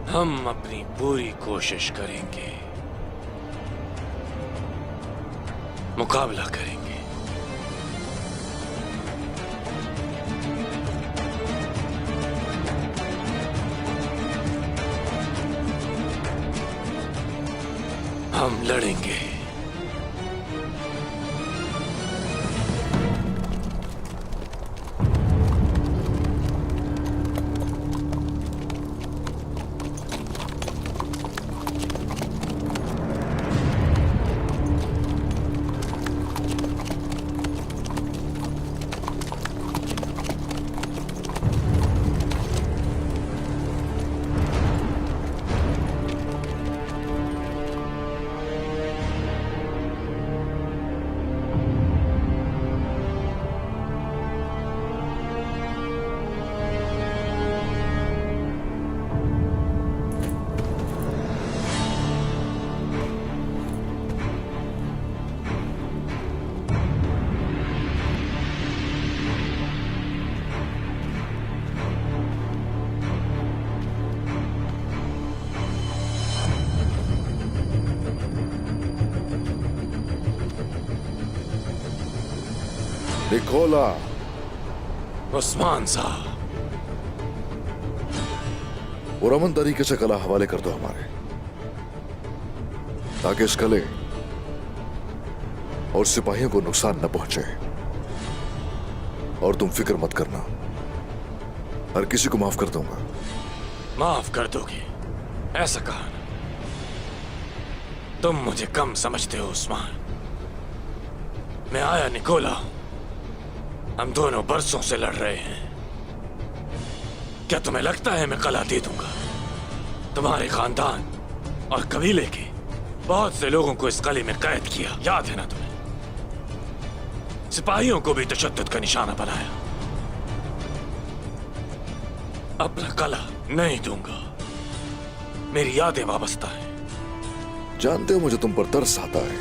हम अपनी पूरी कोशिश करेंगे, मुकाबला करेंगे। हम लड़ेंगे। निकोला, उस्मान साहब, पुरअमन तरीके से कला हवाले कर दो हमारे, ताकि इस कले और सिपाहियों को नुकसान न पहुंचे। और तुम फिक्र मत करना, हर किसी को माफ कर दूंगा। माफ कर दोगे? ऐसा कहा ना। तुम मुझे कम समझते हो उस्मान। मैं आया निकोला हूं। हम दोनों बरसों से लड़ रहे हैं। क्या तुम्हें लगता है मैं कला दे दूंगा? तुम्हारे खानदान और कबीले के बहुत से लोगों को इस कले में कैद किया, याद है ना तुम्हें? सिपाहियों को भी तशद्दुद का निशाना बनाया। अपना कला नहीं दूंगा। मेरी यादें वाबस्ता हैं। जानते हो मुझे तुम पर तरस आता है।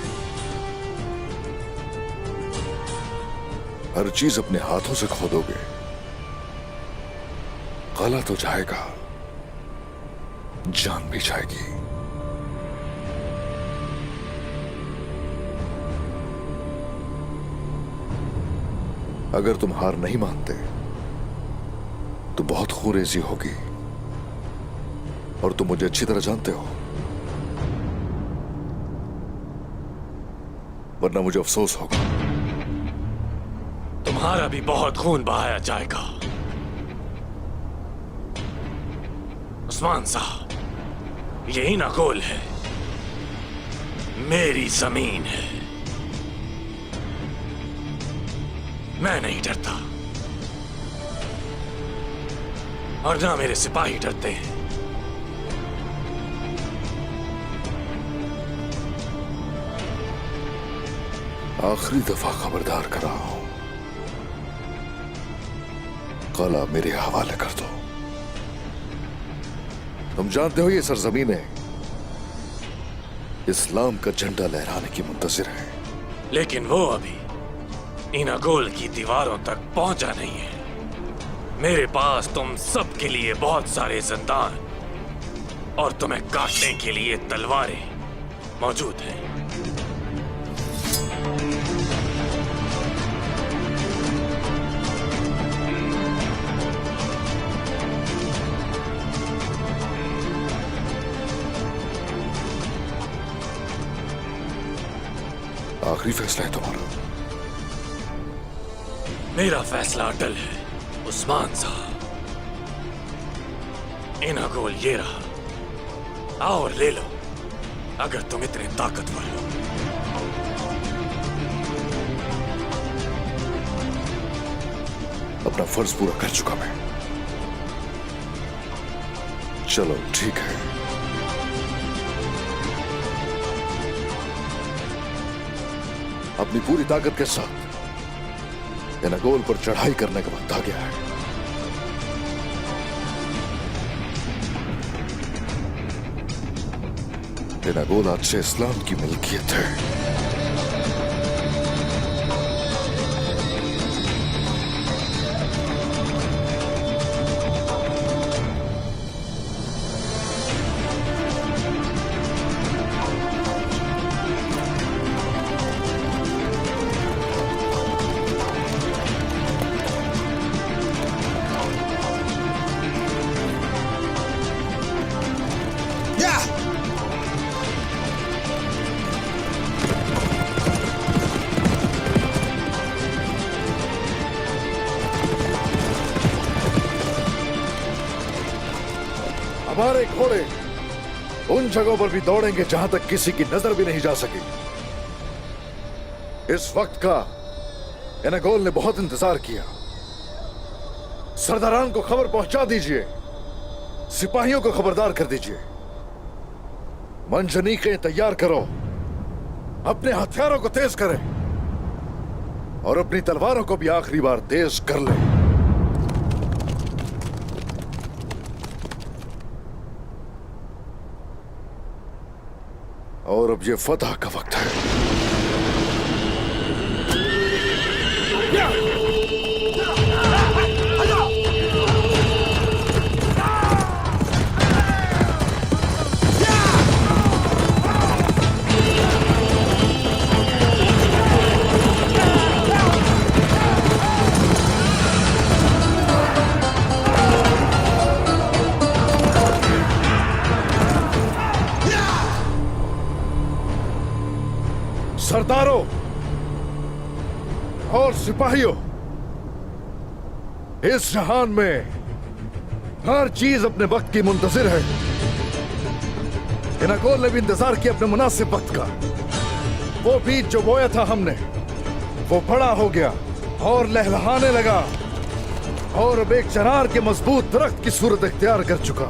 हर चीज अपने हाथों से खोदोगे, कला तो जाएगा, जान भी जाएगी। अगर तुम हार नहीं मानते तो बहुत खुरेजी होगी, और तुम मुझे अच्छी तरह जानते हो। वरना मुझे अफसोस होगा। तुम्हारा भी बहुत खून बहाया जाएगा उस्मान साहब। यही नागोल है, मेरी जमीन है। मैं नहीं डरता, और ना मेरे सिपाही डरते हैं। आखिरी दफा खबरदार कर रहा हूं, कला मेरे हवाले कर दो। तुम जानते हो ये सरजमीन है इस्लाम का झंडा लहराने की मुंतजिर है। लेकिन वो अभी इनागोल की दीवारों तक पहुंचा नहीं है। मेरे पास तुम सब के लिए बहुत सारे जिंदान और तुम्हें काटने के लिए तलवारें मौजूद हैं। आखिरी फैसला है तुम्हारा। मेरा फैसला अटल है उस्मान साहब। इना गोल ये रहा, आओ और ले लो अगर तुम इतने ताकतवर हो। अपना फर्ज पूरा कर चुका मैं। चलो ठीक है, अपनी पूरी ताकत के साथ एनागोल पर चढ़ाई करने का वक्त आ गया है। एनागोल आज से इस्लाम की मिल्कियत है। हमारे घोड़े उन जगहों पर भी दौड़ेंगे जहां तक किसी की नजर भी नहीं जा सकेगी। इस वक्त का एनागोल ने बहुत इंतजार किया। सरदारान को खबर पहुंचा दीजिए, सिपाहियों को खबरदार कर दीजिए। मंजनीकें तैयार करो, अपने हथियारों को तेज करें और अपनी तलवारों को भी आखिरी बार तेज कर लें। और अब ये फतह का वक्त है। सरदारों और सिपाहियों, इस जहान में हर चीज अपने वक्त की मुंतजिर है। एनागोल ने भी इंतजार किया अपने मुनासिब वक्त का। वो बीज जो बोया था हमने, वो बड़ा हो गया और लहलहाने लगा और अब एक चनार के मजबूत दरख्त की सूरत इख्तियार कर चुका,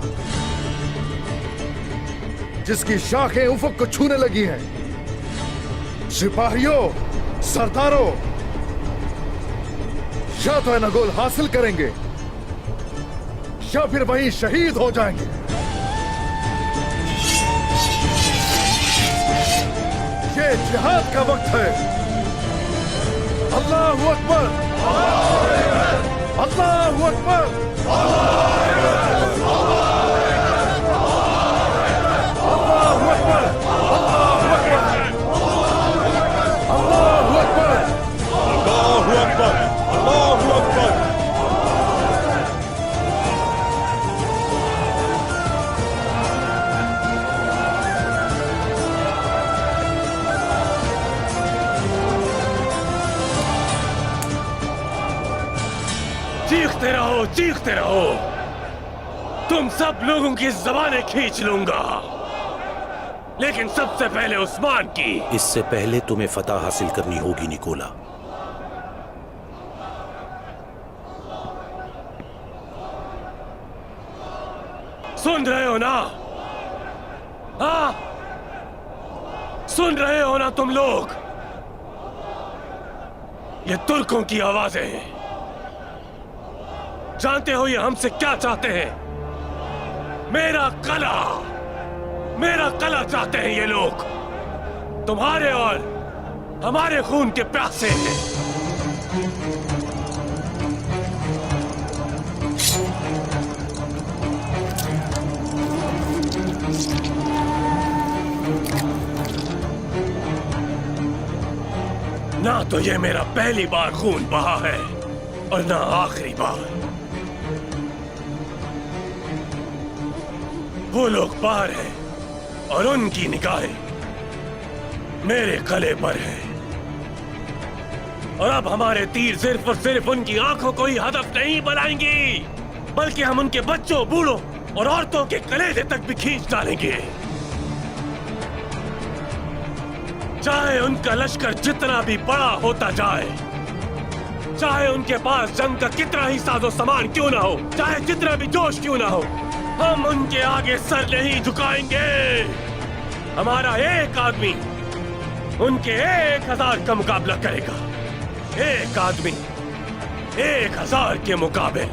जिसकी शाखें उफक को छूने लगी हैं। सिपाहियों, सरदारों, या तो एनागोल हासिल करेंगे या फिर वहीं शहीद हो जाएंगे। ये जिहाद का वक्त है। अल्लाहु अकबर, अल्लाहु अकबर, अल्लाहु अकबर, चीखते रहो, तुम सब लोगों की ज़बानें खींच लूंगा, लेकिन सबसे पहले उस्मान की। इससे पहले तुम्हें फतह हासिल करनी होगी निकोला। सुन रहे हो ना? हाँ, सुन रहे हो ना तुम लोग? ये तुर्कों की आवाजें हैं। जानते हो ये हमसे क्या चाहते हैं? मेरा कला चाहते हैं ये लोग। तुम्हारे और हमारे खून के प्यासे हैं। ना तो ये मेरा पहली बार खून बहा है और ना आखिरी बार। वो लोग बाहर हैं और उनकी निगाहें मेरे गले पर है, और अब हमारे तीर सिर्फ और सिर्फ उनकी आंखों को ही हदफ नहीं बनाएंगी, बल्कि हम उनके बच्चों, बूढ़ों और औरतों के कलेजे तक भी खींच डालेंगे। चाहे उनका लश्कर जितना भी बड़ा होता जाए, चाहे उनके पास जंग का कितना ही साजो सामान क्यों ना हो, चाहे जितना भी जोश क्यों ना हो, हम उनके आगे सर नहीं झुकाएंगे। हमारा एक आदमी उनके 1000 का मुकाबला करेगा। एक आदमी 1000 के मुकाबले।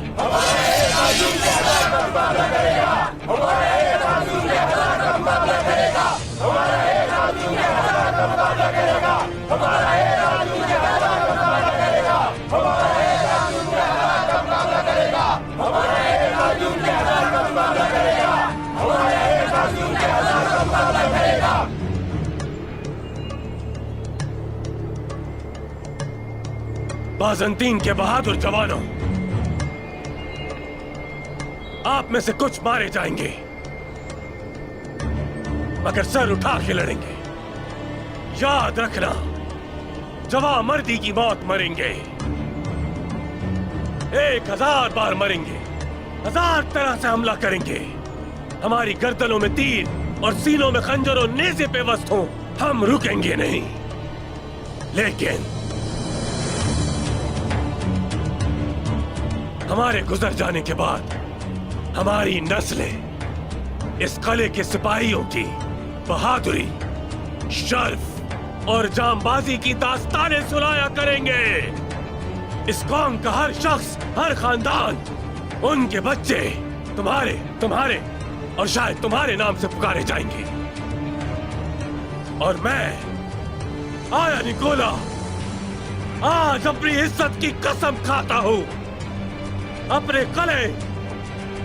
बाज़ंतीन के बहादुर जवानों, आप में से कुछ मारे जाएंगे, मगर सर उठा के लड़ेंगे। याद रखना, जवां मर्दी की मौत मरेंगे, 1000 बार मरेंगे, 1000 तरह से हमला करेंगे। हमारी गर्दनों में तीर और सीनों में खंजर और नेज़े पेवस्त हों, हम रुकेंगे नहीं। लेकिन हमारे गुजर जाने के बाद हमारी नस्लें इस किले के सिपाहियों की बहादुरी, शर्फ और जांबाजी की दास्तानें सुनाया करेंगे। इस कौम का हर शख्स, हर खानदान, उनके बच्चे तुम्हारे और शायद तुम्हारे नाम से पुकारे जाएंगे। और मैं आया निकोला आज अपनी इज्जत की कसम खाता हूं, अपने किले,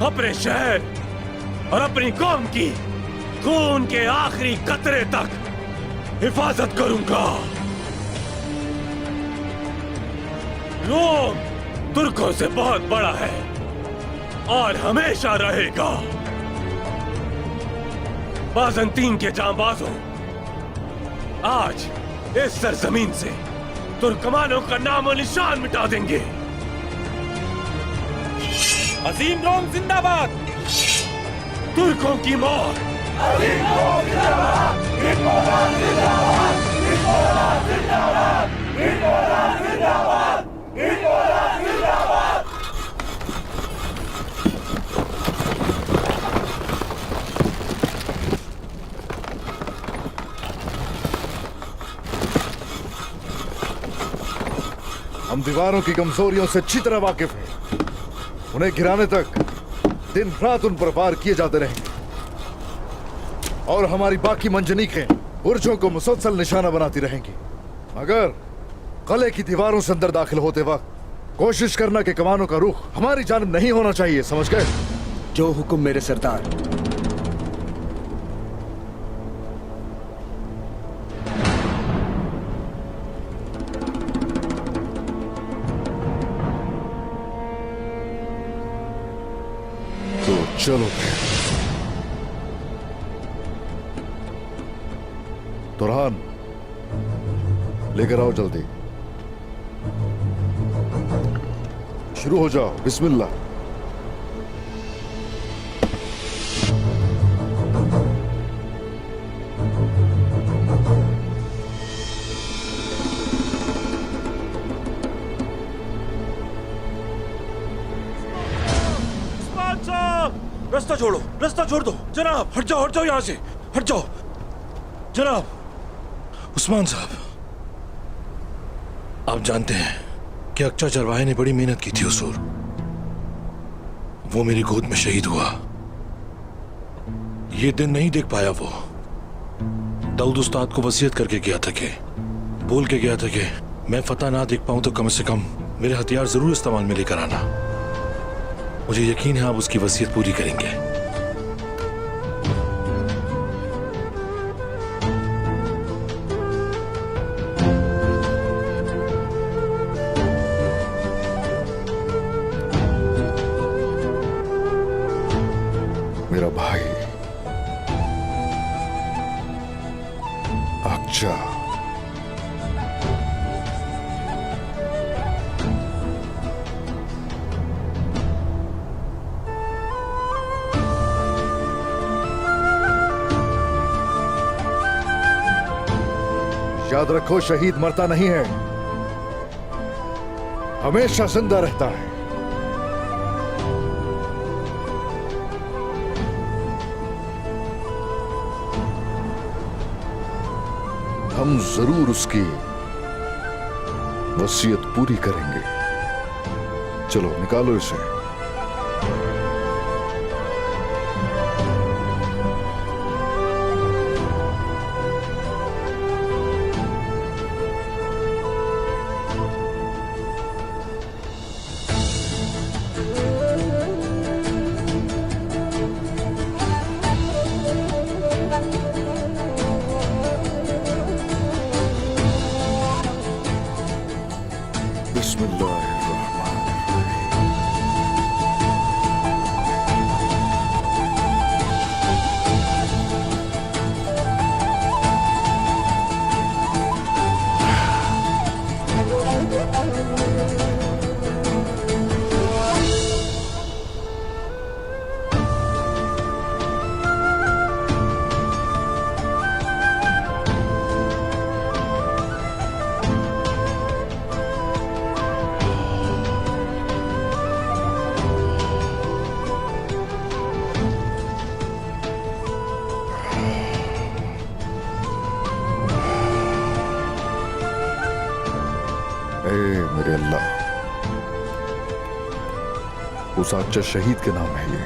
अपने शहर और अपनी कौम की खून के आखिरी कतरे तक हिफाजत करूंगा। रोम तुर्कों से बहुत बड़ा है और हमेशा रहेगा। बाज़ंतीन के जांबाजों, आज इस सरजमीन से तुर्कमानों का नामो निशान मिटा देंगे। अजीम रोम जिंदाबाद। तुर्कों की मौत। अजीम रोम जिंदाबाद। निकोला जिंदाबाद। निकोला जिंदाबाद। निकोला जिंदाबाद। निकोला जिंदाबाद। हम दीवारों की कमजोरियों से अच्छी तरह वाकिफ हैं। उन्हें गिराने तक दिन रात उन पर वार किए जाते रहेंगे और हमारी बाकी मंजनीकें बुर्जों को मुसलसल निशाना बनाती रहेंगी। मगर किले की दीवारों से अंदर दाखिल होते वक्त कोशिश करना कि कमानों का रुख हमारी जानिब नहीं होना चाहिए, समझ गए? जो हुक्म मेरे सरदार। तो चलो तुरहान, लेकर आओ जल्दी। शुरू हो जाओ, बिस्मिल्लाह। रास्ता छोड़ो, रास्ता छोड़ दो जनाब। हट जाओ यहाँ से, हट जाओ जनाब। उस्मान साहब, आप जानते हैं कि अक्चा चरवाहे ने बड़ी मेहनत की थी हुजूर। वो मेरी गोद में शहीद हुआ। ये दिन नहीं देख पाया वो। दाऊद उस्ताद को वसीयत करके गया था कि बोल के गया था कि मैं फतह ना देख पाऊं तो कम से कम मेरे हथियार जरूर इस्तेमाल में लेकर आना। मुझे यकीन है आप उसकी वसीयत पूरी करेंगे। याद रखो, शहीद मरता नहीं है, हमेशा जिंदा रहता है। हम जरूर उसकी वसीयत पूरी करेंगे। चलो निकालो इसे। मेरे अल्लाह, उस सच्चे शहीद के नाम है ये।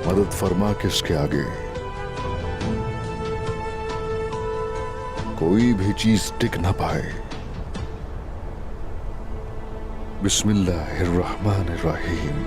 मदद फरमा कि इसके आगे कोई भी चीज टिक ना पाए। बिस्मिल्लाहिर्रहमानिर्रहीम।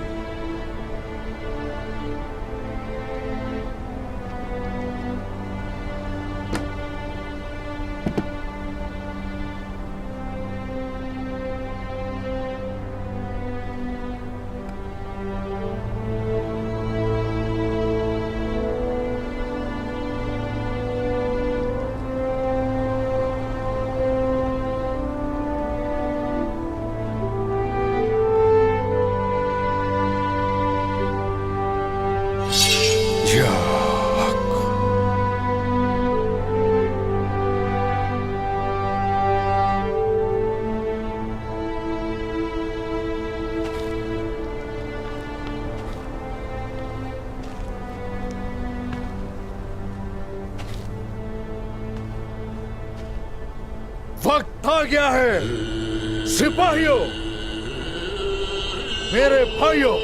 वक्त आ गया है सिपाहियों, मेरे भाइयों,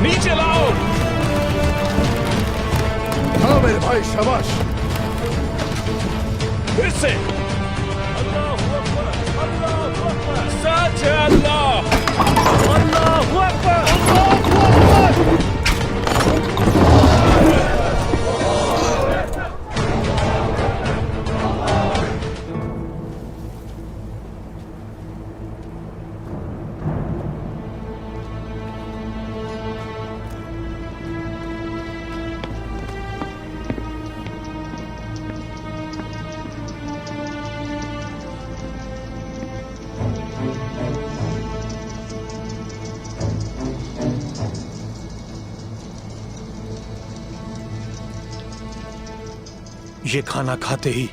नीचे लाओ। हाँ मेरे भाई, शाबाश। फिर से अल्लाहू अकबर, अल्लाहू अकबर, सच है अल्लाह, अल्लाहू अकबर, अल्लाहू अकबर। ये खाना खाते ही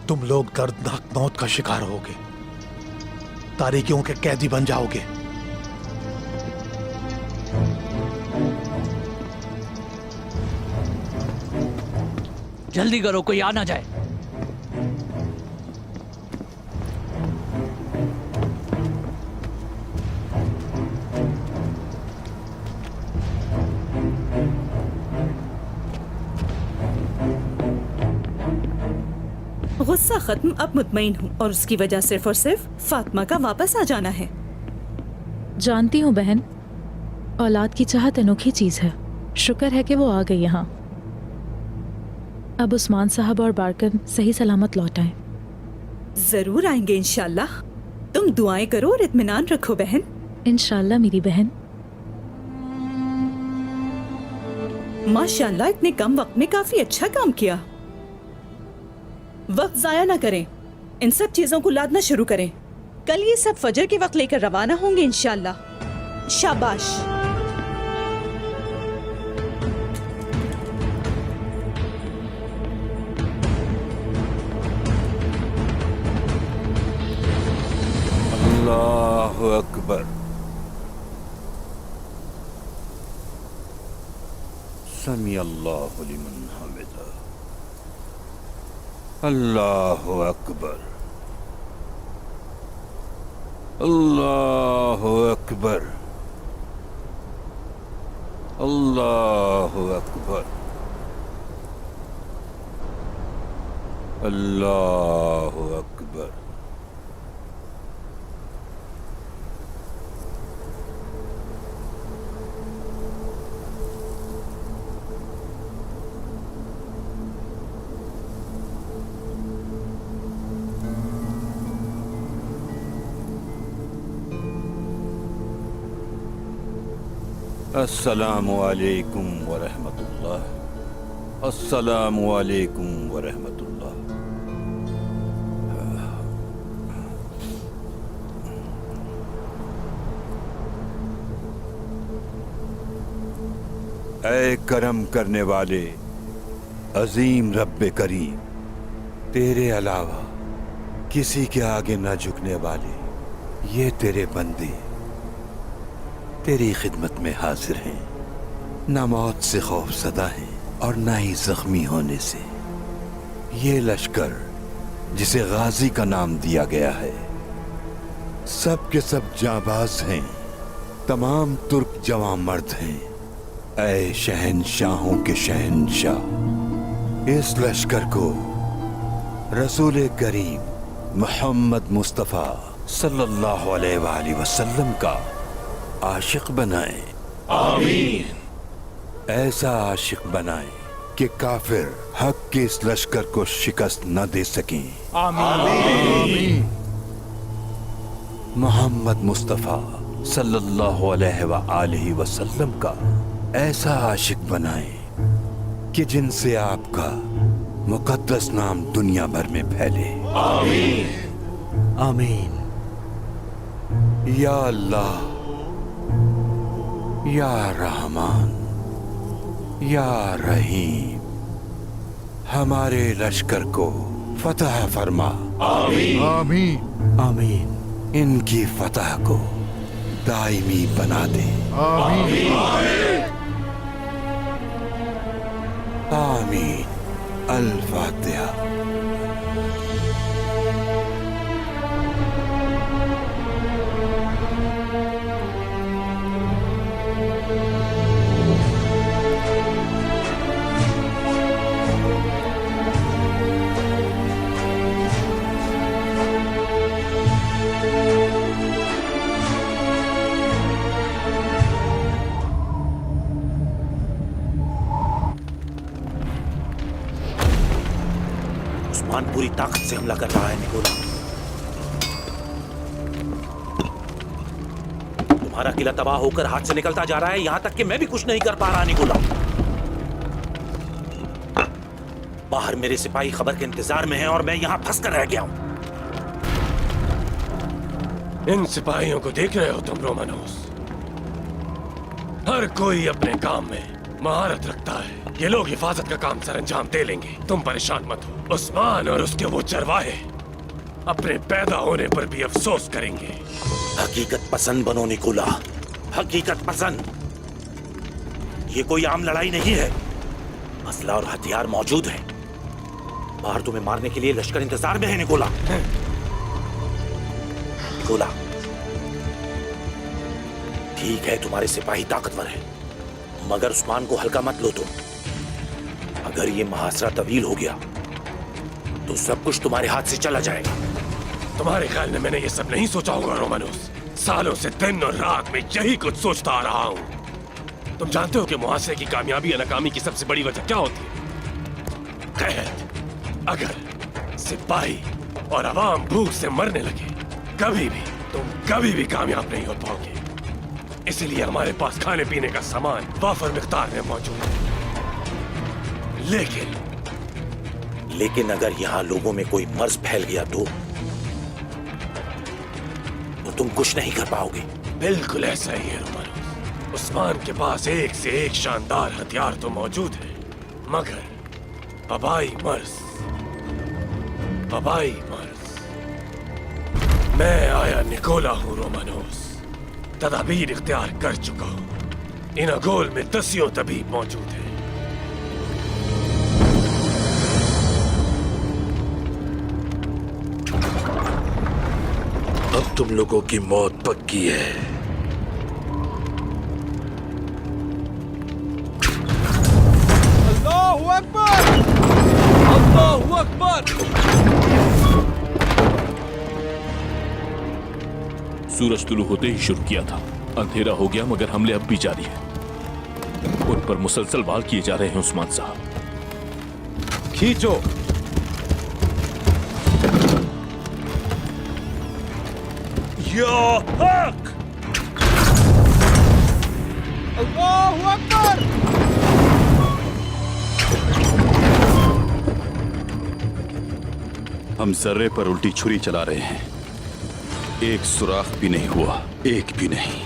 तुम लोग दर्दनाक मौत का शिकार होगे, तारीकियों के कैदी बन जाओगे। जल्दी करो, कोई आ ना जाए। गुस्सा खत्म, अब मुतमईन हूँ और उसकी वजह सिर्फ और सिर्फ फातिमा का वापस आ जाना है। जानती हूँ बहन, औलाद की चाहत अनोखी चीज है। शुक्र है कि वो आ गई यहाँ। अब उस्मान साहब और बारकन सही सलामत लौट आए। जरूर आएंगे इंशाल्लाह। तुम दुआएं करो और इत्मीनान रखो बहन। इंशाल्लाह मेरी बहन। माशाल्लाह, इतने कम वक्त में काफी अच्छा काम किया। वक्त जाया ना करें, इन सब चीजों को लादना शुरू करें। कल ये सब फजर के वक्त लेकर रवाना होंगे इंशाल्लाह। शाबाश। अल्लाहु अकबर। समी अल्लाहु लिमन हमिदा। अल्लाहु अकबर। अल्लाहु अकबर। अल्लाहु अकबर। अल्लाहु अकबर। अस्सलामु अलैकुम व रहमतुल्लाह। अस्सलामु अलैकुम व रहमतुल्लाह। ऐ करम करने वाले अजीम रब्बे करीम, तेरे अलावा किसी के आगे न झुकने वाले ये तेरे बंदे तेरी खिदमत में हाजिर हैं। न मौत से खौफ सदा है और न ही जख्मी होने से। ये लश्कर जिसे गाजी का नाम दिया गया है, सब के सब जाबाज हैं, तमाम तुर्क जवां मर्द हैं। ऐ शहनशाहों के शहनशाह, इस लश्कर को रसूल करीम मोहम्मद मुस्तफ़ा सल्लल्लाहु अलैहि वसल्लम का आशिक बनाए। आमीन। ऐसा आशिक बनाए कि काफिर हक के इस लश्कर को शिकस्त न दे सकें। आमीन। मोहम्मद मुस्तफ़ा सल्लल्लाहु अलैहि वसल्लम का ऐसा आशिक बनाए कि जिनसे आपका मुकद्दस नाम दुनिया भर में फैले। आमीन। आमीन। या अल्लाह, या रहमान, या रहीम, हमारे लश्कर को फतह फरमा। आमीन। आमीन। आमीन। इनकी फतह को दायमी बना दे। आमीन। आमीन। अल-फातिहा। उस्मान पूरी ताकत से हमला कर रहा है निकोला। तुम्हारा किला तबाह होकर हाथ से निकलता जा रहा है, यहां तक कि मैं भी कुछ नहीं कर पा रहा निकोला। बाहर मेरे सिपाही खबर के इंतजार में हैं और मैं यहां फंस कर रह गया हूं। इन सिपाहियों को देख रहे हो तुम रोमानोस? हर कोई अपने काम में महारत रखता है। ये लोग हिफाजत का काम सरंजाम दे लेंगे, तुम परेशान मत हो। उस्मान और उसके वो चरवाहे अपने पैदा होने पर भी अफसोस करेंगे। हकीकत पसंद बनो निकोला, हकीकत पसंद। ये कोई आम लड़ाई नहीं है, असला और हथियार मौजूद है। बाहर तुम्हें मारने के लिए लश्कर इंतजार में है निकोला। निकोला, ठीक है तुम्हारे सिपाही ताकतवर है, मगर उस्मान को हल्का मत लो तुम। अगर ये मुहासरा तवील हो गया तो सब कुछ तुम्हारे हाथ से चला जाएगा। तुम्हारे ख्याल में मैंने ये सब नहीं सोचा होगा रोमानोस? सालों से दिन और रात में यही कुछ सोचता आ रहा हूँ। तुम जानते हो कि मुहासरे की कामयाबी या नाकामी की सबसे बड़ी वजह क्या होती है? कैद। अगर सिपाही और आवाम भूख से मरने लगे, तुम कभी भी कामयाब नहीं हो पाओगे। इसीलिए हमारे पास खाने पीने का सामान वाफर मिकदार में मौजूद है। लेकिन अगर यहाँ लोगों में कोई मर्ज फैल गया तो तुम कुछ नहीं कर पाओगे। बिल्कुल ऐसा ही है रोमानोस। उस्मान के पास एक से एक शानदार हथियार तो मौजूद है, मगर वबाई मर्ज। मैं आया निकोला हूँ रोमानोस, तदाबीर इख्तियार कर चुका हूँ। इन अगोल में दसियों तबीब मौजूद है। अब तुम लोगों की मौत पक्की है। अल्लाहू अकबर! अल्लाहू अकबर! सूरज तुलू होते ही शुरू किया था। अंधेरा हो गया मगर हमले अब भी जारी है। उन पर मुसलसल वार किए जा रहे हैं उस्मान साहब। खींचो। या हक! अल्लाहू अकबर! हम जर्रे पर उल्टी छुरी चला रहे हैं, एक सुराख भी नहीं हुआ, एक भी नहीं।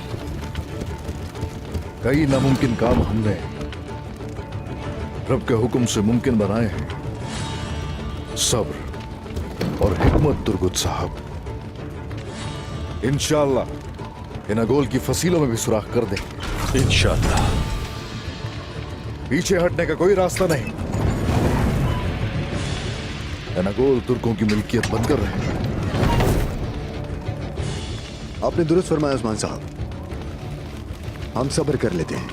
कई नामुमकिन काम हमने रब के हुक्म से मुमकिन बनाए हैं। सब्र और हिकमत दुर्गुत साहब। इंशाअल्लाह इन अगोल की फसीलों में भी सुराख कर देंगे। इंशाअल्लाह। पीछे हटने का कोई रास्ता नहीं। इन अगोल तुर्कों की मिल्कियत बनकर रहे। आपने दुरुस्त फरमाया उस्मान साहब, हम सब्र कर लेते हैं।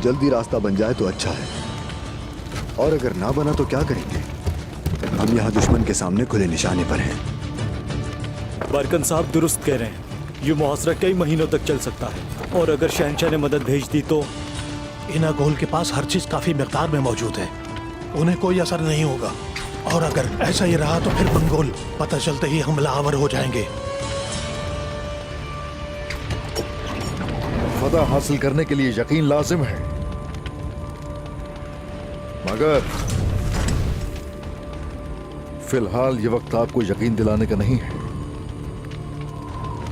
जल्दी रास्ता बन जाए तो अच्छा है, और अगर ना बना तो क्या करेंगे? हम यहाँ दुश्मन के सामने खुले निशाने पर हैं। बारकन साहब दुरुस्त कह रहे हैं, ये मुहासरा कई महीनों तक चल सकता है, और अगर शहनशाह ने मदद भेज दी तो इन अगोल के पास हर चीज काफी मिकदार में मौजूद है, उन्हें कोई असर नहीं होगा। और अगर ऐसा ही रहा तो फिर मंगोल पता चलते ही हमलावर हो जाएंगे। फतह हासिल करने के लिए यकीन लाजिम है, मगर फिलहाल ये वक्त आपको यकीन दिलाने का नहीं है।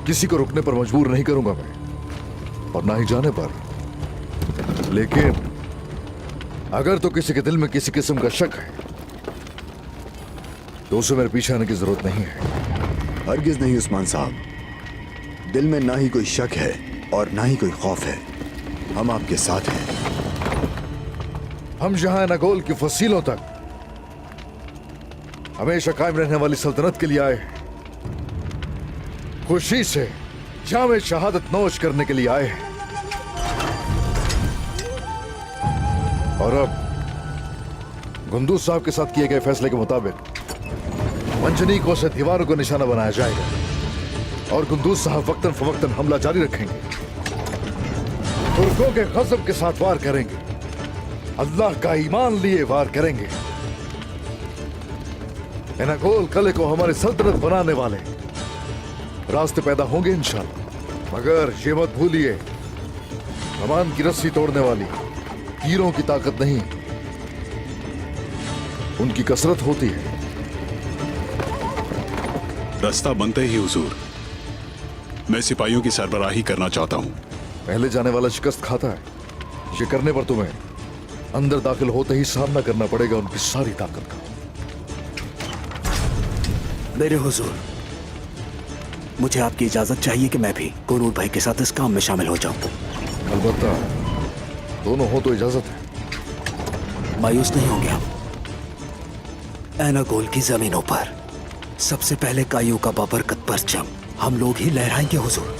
किसी को रुकने पर मजबूर नहीं करूंगा मैं, और ना ही जाने पर। लेकिन अगर तो किसी के दिल में किसी किस्म का शक है तो उसे मेरे पीछे आने की जरूरत नहीं है। हरगिज नहीं उस्मान साहब, दिल में ना ही कोई शक है और ना ही कोई खौफ है। हम आपके साथ हैं। हम जहां नगोल की फसीलों तक हमेशा कायम रहने वाली सल्तनत के लिए आए हैं। खुशी से जामे शहादत नोश करने के लिए आए हैं। और अब गुंदूज साहब के साथ किए गए फैसले के मुताबिक मंजनीकों से दीवारों को निशाना बनाया जाएगा, और गुंदूज साहब वक्तन फवक्तन हमला जारी रखेंगे। तुर्कों के गजब के साथ वार करेंगे, अल्लाह का ईमान लिए वार करेंगे। इनागोल कले को हमारी सल्तनत बनाने वाले रास्ते पैदा होंगे इंशाल्लाह। मगर ये मत भूलिए, कमान की रस्सी तोड़ने वाली तीरों की ताकत नहीं, उनकी कसरत होती है। रास्ता बनते ही हुजूर, मैं सिपाहियों की सरबराही करना चाहता हूं। पहले जाने वाला शिकस्त खाता है। ये करने पर तुम्हें अंदर दाखिल होते ही सामना करना पड़ेगा उनकी सारी ताकत का। मेरे हुजूर, मुझे आपकी इजाजत चाहिए कि मैं भी कुरूर भाई के साथ इस काम में शामिल हो जाऊं। अलबत्ता दोनों हो तो इजाजत है। मायूस नहीं होंगे आप? एनागोल की जमीनों पर सबसे पहले कायू का बाबरकत परचम हम लोग ही लहराएंगे हुजूर।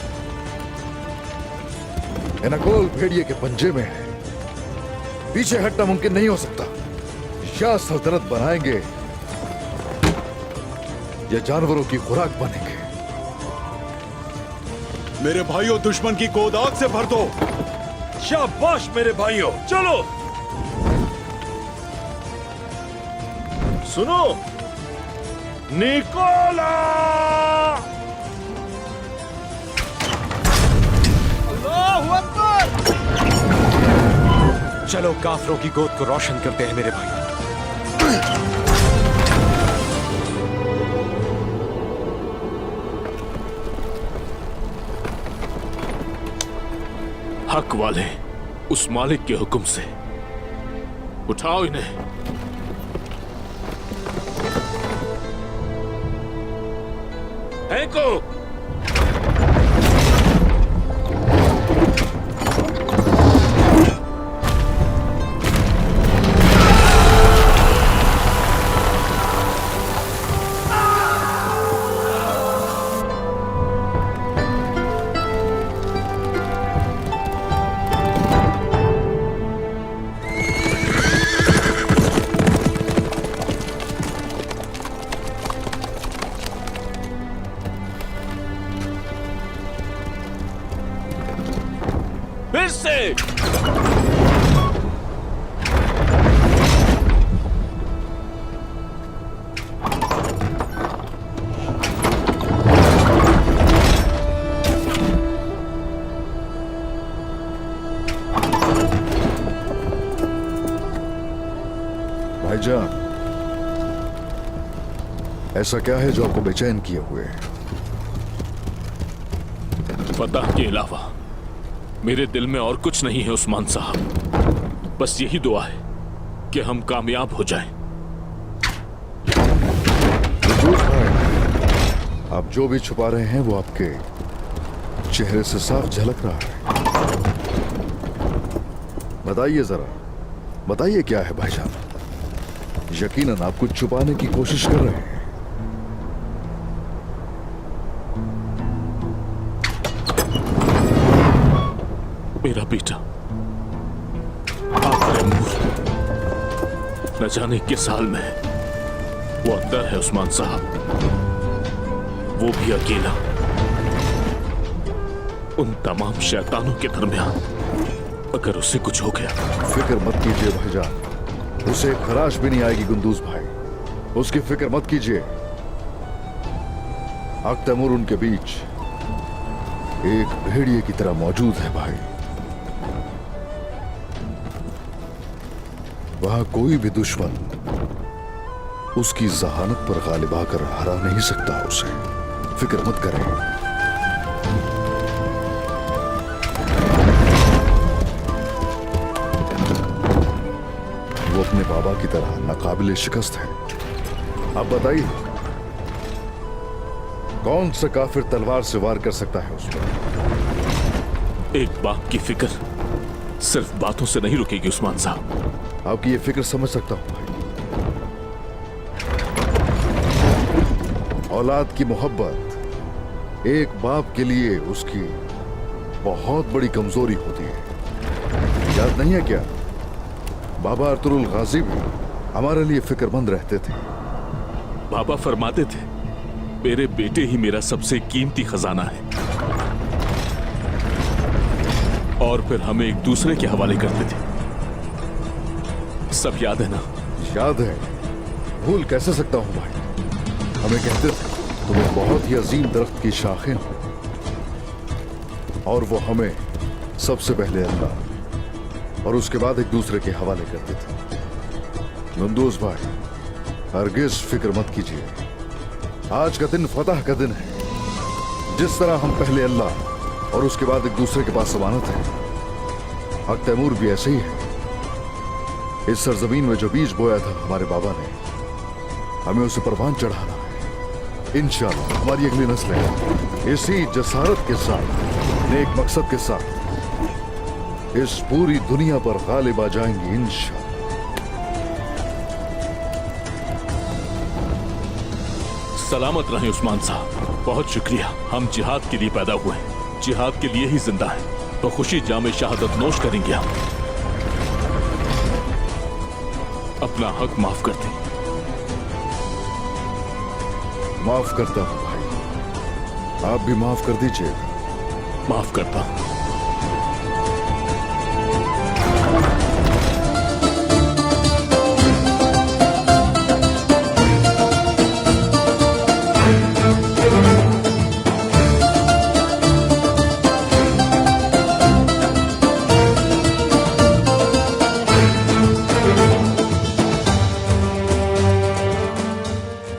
एनागोल भेड़िए के पंजे में है, पीछे हटना मुमकिन नहीं हो सकता। या सल्तनत बनाएंगे या जानवरों की खुराक बनेंगे। मेरे भाइयों, दुश्मन की गोद आग से भर दो। शाबाश मेरे भाइयों, चलो। सुनो, निकोला! अल्लाहू अकबर! चलो काफरों की गोद को रोशन करते हैं मेरे भाई। हक वाले उस मालिक के हुक्म से उठाओ इन्हें। फेंको। फिर से। भाईजान, ऐसा क्या है जो आपको बेचैन किए हुए है? फतह के अलावा मेरे दिल में और कुछ नहीं है उस्मान साहब। बस यही दुआ है कि हम कामयाब हो जाएं। आप जो भी छुपा रहे हैं वो आपके चेहरे से साफ झलक रहा है। बताइए जरा, बताइए क्या है भाईजान? यकीनन आप कुछ छुपाने की कोशिश कर रहे हैं। मेरा बेटा तैमूर न जाने किस हाल में है। वो अंदर है उस्मान साहब, वो भी अकेला उन तमाम शैतानों के दरमियान। अगर उसे कुछ हो गया। फिक्र मत कीजिए भाईजान, उसे खराश भी नहीं आएगी गुंदूज भाई, उसकी फिक्र मत कीजिए। हक तैमूर उनके बीच एक भेड़िए की तरह मौजूद है भाई। वहां कोई भी दुश्मन उसकी जहानत पर गालिब आकर हरा नहीं सकता उसे। फिक्र मत करें। वो अपने बाबा की तरह नाकाबिले शिकस्त है। आप बताइए, कौन सा काफिर तलवार से वार कर सकता है उस पर? एक बाप की फिक्र सिर्फ बातों से नहीं रुकेगी उस्मान साहब। आपकी ये फिक्र समझ सकता हूं भाई। औलाद की मोहब्बत एक बाप के लिए उसकी बहुत बड़ी कमजोरी होती है। याद नहीं है क्या? बाबा अर्तुरुल गाजी भी हमारे लिए फिक्रमंद रहते थे। बाबा फरमाते थे, मेरे बेटे ही मेरा सबसे कीमती खजाना है। और फिर हमें एक दूसरे के हवाले करते थे। सब याद है ना? याद है, भूल कैसे सकता हूं भाई। हमें कहते थे तुम एक बहुत ही अजीम दरख्त की शाखें हो, और वो हमें सबसे पहले अल्लाह और उसके बाद एक दूसरे के हवाले करते थे। नंदोज भाई, हरगिज फिक्र मत कीजिए। आज का दिन फतह का दिन है। जिस तरह हम पहले अल्लाह और उसके बाद एक दूसरे के पास अमानत है, हक तैमूर भी ऐसे ही है। इस सरजमीन में जो बीज बोया था हमारे बाबा ने, हमें उसे परवान चढ़ाना है। इंशाअल्लाह हमारी अगली नस्लें इसी जसारत के साथ, नेक मकसद के साथ इस पूरी दुनिया पर गालिब आ जाएंगी इंशाअल्लाह। सलामत रहें उस्मान साहब। बहुत शुक्रिया। हम जिहाद के लिए पैदा हुए हैं, जिहाद के लिए ही जिंदा हैं। तो खुशी जामे शहादत नोश करेंगे हम। अपना हक माफ कर दें। माफ करता हूं भाई, आप भी माफ कर दीजिएगा। माफ करता हूं।